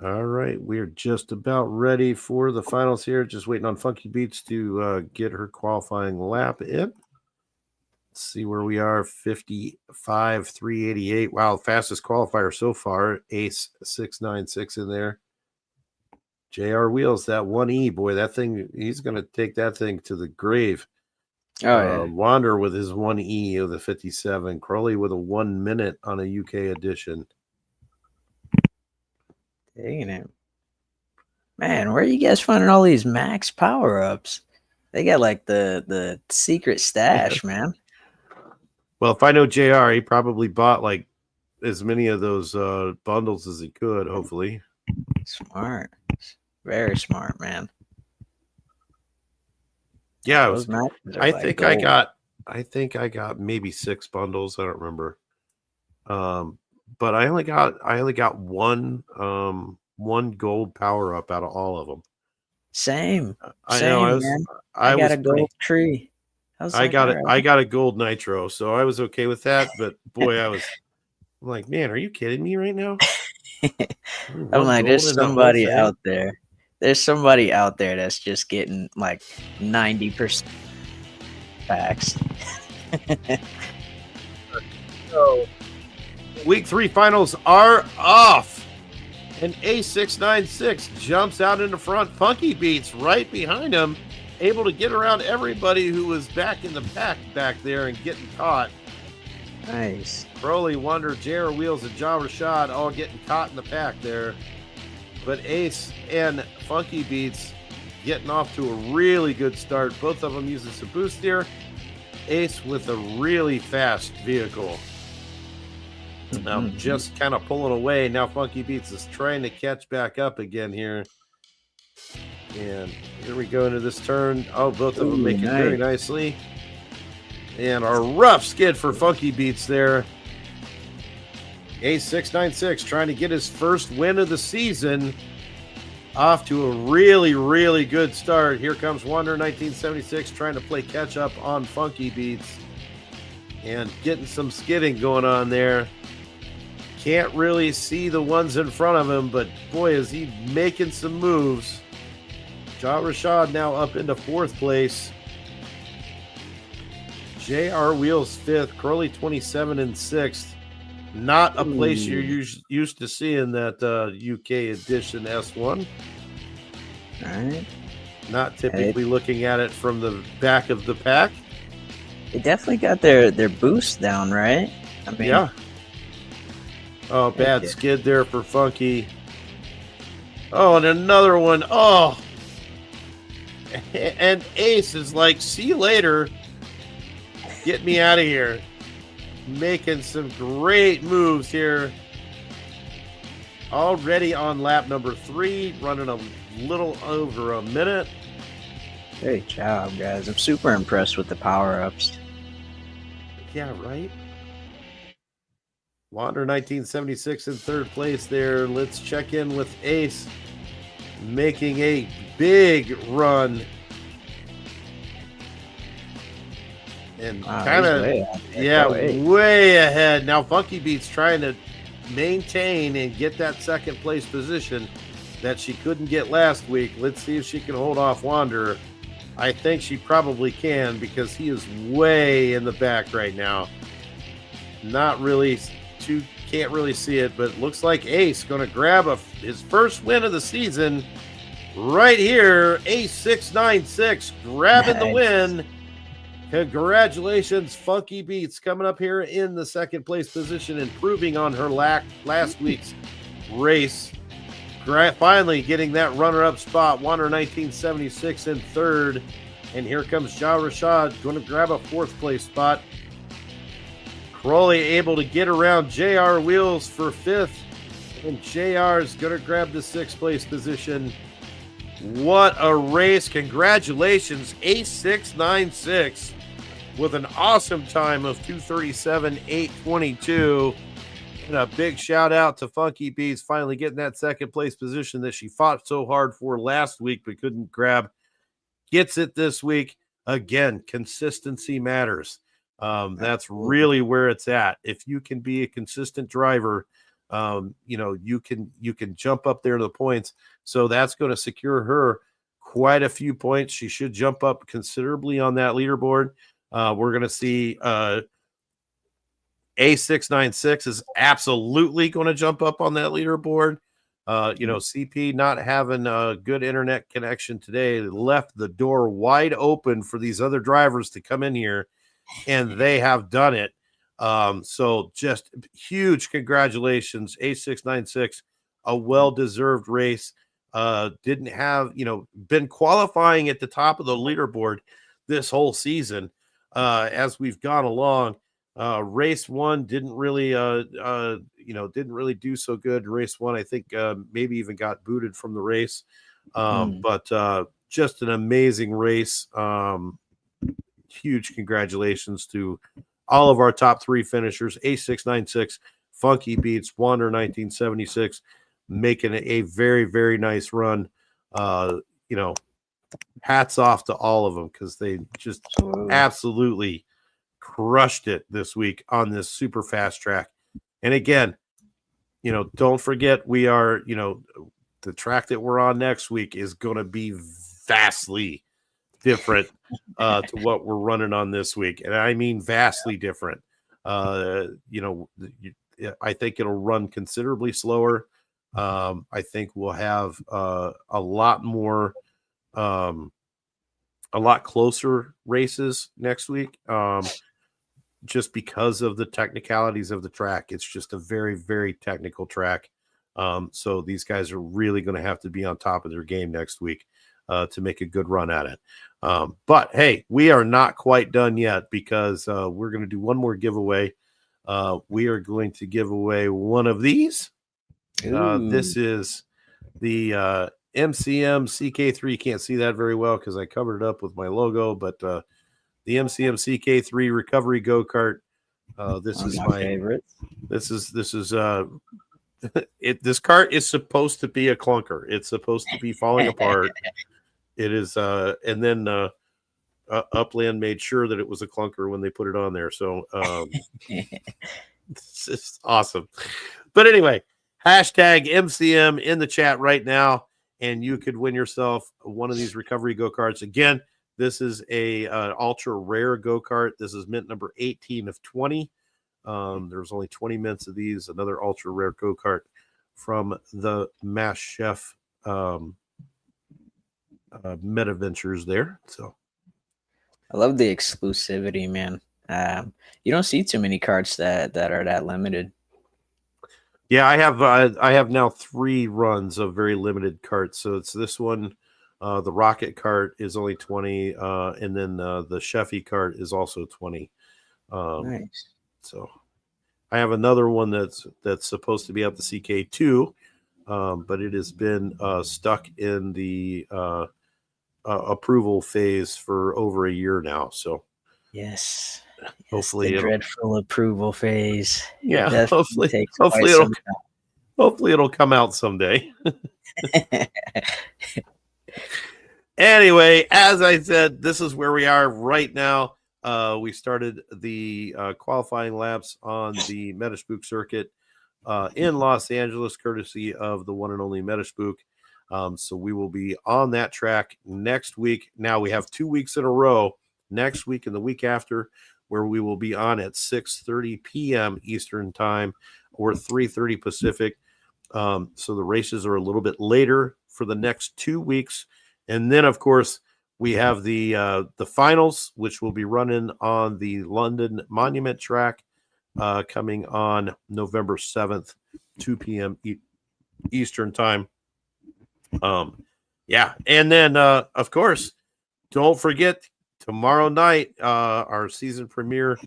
All right, we're just about ready for the finals here. Just waiting on Funky Beats to get her qualifying lap in. Let's see where we are. 55, 388. Wow, fastest qualifier so far. Ace 696 in there. JR Wheels, that 1E, boy, that thing, he's going to take that thing to the grave. Oh, yeah. Wander with his 1E of the 57. Crowley with a 1 minute on a UK edition. Dang it. Man, where are you guys finding all these max power-ups? They got like the secret stash, man. Well, if I know JR, he probably bought like as many of those bundles as he could, hopefully. Smart. Very smart, man. Yeah, Those matches are I like think I got maybe 6 bundles. I don't remember. But I only got one gold power up out of all of them. Same. I Same, know. man. I got was a gold tree. I got it. I got a gold nitro, so I was okay with that. But boy, I'm like, man, are you kidding me right now? I'm like, there's somebody out there. There's somebody out there that's just getting like 90% packs. So, week 3 finals are off. And A696 jumps out in the front. Funky Beats right behind him, able to get around everybody who was back in the pack back there and getting caught. Nice. Crowley, Wonder, JR Wheels, and John Rashad all getting caught in the pack there. But Ace and Funky Beats getting off to a really good start. Both of them using some boost here. Ace with a really fast vehicle. Now just kind of pulling away. Now Funky Beats is trying to catch back up again here. And here we go into this turn. Oh, both of them make it very nicely. And a rough skid for Funky Beats there. A696 trying to get his first win of the season. Off to a really, really good start. Here comes Wonder 1976 trying to play catch up on Funky Beats. And getting some skidding going on there. Can't really see the ones in front of him, but boy, is he making some moves. John Rashad now up into 4th place. JR Wheels 5th. Crowley 27 and 6th. Not a place you're used to seeing that UK edition S1. All right. Not typically looking at it from the back of the pack. They definitely got their boost down, right? I mean, yeah. Oh, bad skid there for Funky. Oh, and another one. Oh. And Ace is like, see you later. Get me out of here. Making some great moves here. Already on lap number 3, running a little over a minute. Great job, guys. I'm super impressed with the power-ups. Yeah, right? Wander 1976 in 3rd place there. Let's check in with Ace. Making a big run. And kind of, way ahead. Now Funky Beats trying to maintain and get that 2nd place position that she couldn't get last week. Let's see if she can hold off Wanderer. I think she probably can because he is way in the back right now. Not really, can't really see it, but looks like Ace going to grab his first win of the season right here. A696 grabbing the win. Congratulations, Funky Beats, coming up here in the 2nd place position, improving on her last week's race. Finally getting that runner-up spot. Wander 1976 in 3rd. And here comes John Rashad going to grab a 4th place spot. Crowley able to get around JR Wheels for 5th. And JR is going to grab the 6th place position. What a race. Congratulations, A696 with an awesome time of 2:37.822. And a big shout out to Funky Beats finally getting that 2nd place position that she fought so hard for last week but couldn't grab. Gets it this week. Again, consistency matters. That's really where it's at. If you can be a consistent driver, you can jump up there to the points. So that's going to secure her quite a few points. She should jump up considerably on that leaderboard. We're going to see A696 is absolutely going to jump up on that leaderboard. CP not having a good internet connection today left the door wide open for these other drivers to come in here, and they have done it. So just huge congratulations, A696, a well-deserved race. Didn't have, been qualifying at the top of the leaderboard this whole season as we've gone along. Race one didn't really do so good. Race one, I think maybe even got booted from the race. But just an amazing race. Huge congratulations to all of our top three finishers: A696, Funky Beats, Wander 1976, making a very, very nice run. Hats off to all of them because they just absolutely crushed it this week on this super fast track. And again, don't forget, we are, the track that we're on next week is going to be vastly different to what we're running on this week. And I mean vastly different. I think it'll run considerably slower. I think we'll have a lot more, a lot closer races next week. Just because of the technicalities of the track. It's just a very, very technical track. So these guys are really going to have to be on top of their game next week to make a good run at it. But hey, we are not quite done yet because we're going to do one more giveaway. We are going to give away one of these. This is the MCM CK3. You can't see that very well because I covered it up with my logo, but the MCM CK3 recovery go-kart. This is my favorite. This is this cart is supposed to be a clunker. It's supposed to be falling apart. It is and then Upland made sure that it was a clunker when they put it on there. So it's just awesome. But anyway, hashtag MCM in the chat right now, and you could win yourself one of these recovery go-karts. Again, this is a ultra rare go-kart. This is mint number 18 of 20. There's only 20 mints of these. Another ultra rare go-kart from the Mass Chef Meta Ventures there. So I love the exclusivity, man. You don't see too many carts that are that limited. Yeah, I have now 3 runs of very limited carts. So it's this one. The Rocket cart is only 20, and then the Chefy cart is also 20. Nice. So I have another one that's supposed to be up the CK2, but it has been stuck in the approval phase for over a year now. So yes, hopefully the dreadful approval phase. Yeah, hopefully it'll come out someday. Anyway, as I said, this is where we are right now. We started the qualifying laps on the Metaspook circuit in Los Angeles, courtesy of the one and only Metaspook. So we will be on that track next week. Now we have 2 weeks in a row, next week and the week after, where we will be on at 6:30 p.m. Eastern time or 3:30 Pacific. So the races are a little bit later for the next 2 weeks. And then, of course, we have the finals, which will be running on the London Monument track coming on November 7th, 2 p.m. Eastern time. And then, of course, don't forget tomorrow night, our season premiere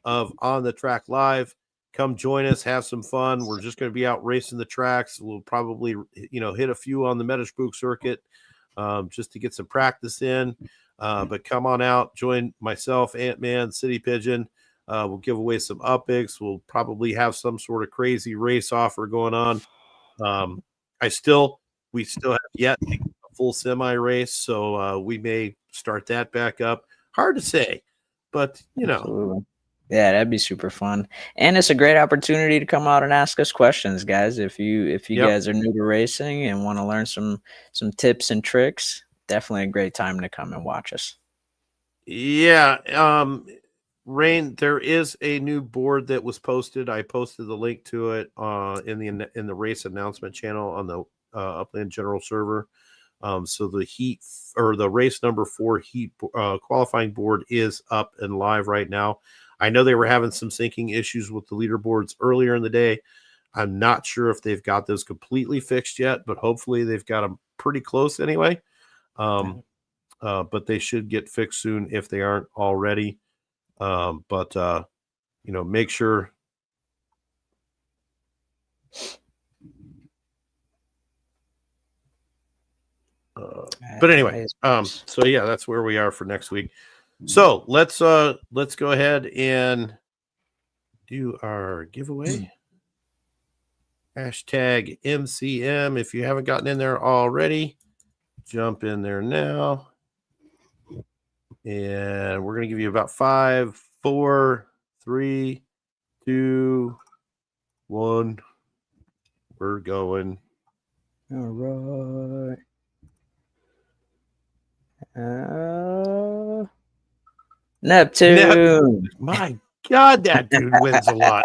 of On the Track Live. Come join us, have some fun. We're just going to be out racing the tracks. We'll probably, hit a few on the Metaspook circuit just to get some practice in. But come on out, join myself, Ant-Man, City Pigeon. We'll give away some UPICs. We'll probably have some sort of crazy race offer going on. We still have yet to get a full semi race, so we may start that back up. Hard to say, but Absolutely. Yeah, that'd be super fun. And it's a great opportunity to come out and ask us questions, guys. If you Yep. guys are new to racing and want to learn some tips and tricks, definitely a great time to come and watch us. Yeah. Rain, there is a new board that was posted. I posted the link to it in the race announcement channel on the Upland General server. So the heat or the race number 4 heat qualifying board is up and live right now. I know they were having some syncing issues with the leaderboards earlier in the day. I'm not sure if they've got those completely fixed yet, but hopefully they've got them pretty close anyway. But they should get fixed soon if they aren't already. But make sure. But anyway, so yeah, that's where we are for next week. So let's go ahead and do our giveaway. Hashtag MCM. If you haven't gotten in there already, jump in there now. And we're going to give you about 5, 4, 3, 2, 1. We're going. All right. Neptune. My God, that dude wins a lot.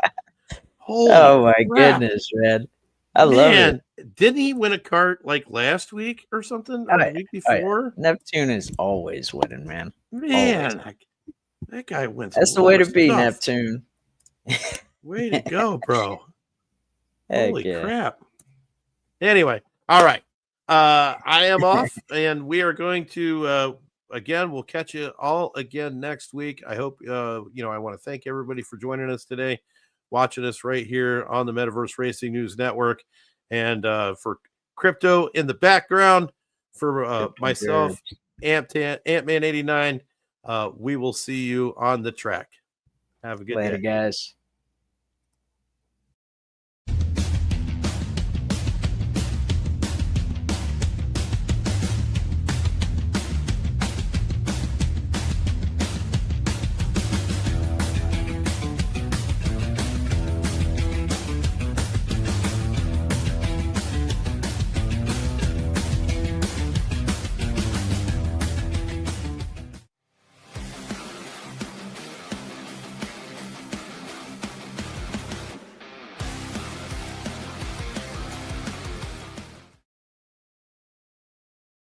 Holy Oh my crap. goodness, man. I love it. Didn't he win a cart like last week or something? Or the week before? Neptune is always winning, man. Man, that guy wins. That's the way to be, Neptune. Way to go, bro. Holy yeah. crap. Anyway, all right. I am off, and we are going to again, we'll catch you all again next week. I hope I want to thank everybody for joining us today, watching us right here on the Metaverse Racing News Network. And for Crypto in the background, for myself, Ant-Man 89, we will see you on the track. Have a good day. Later, guys.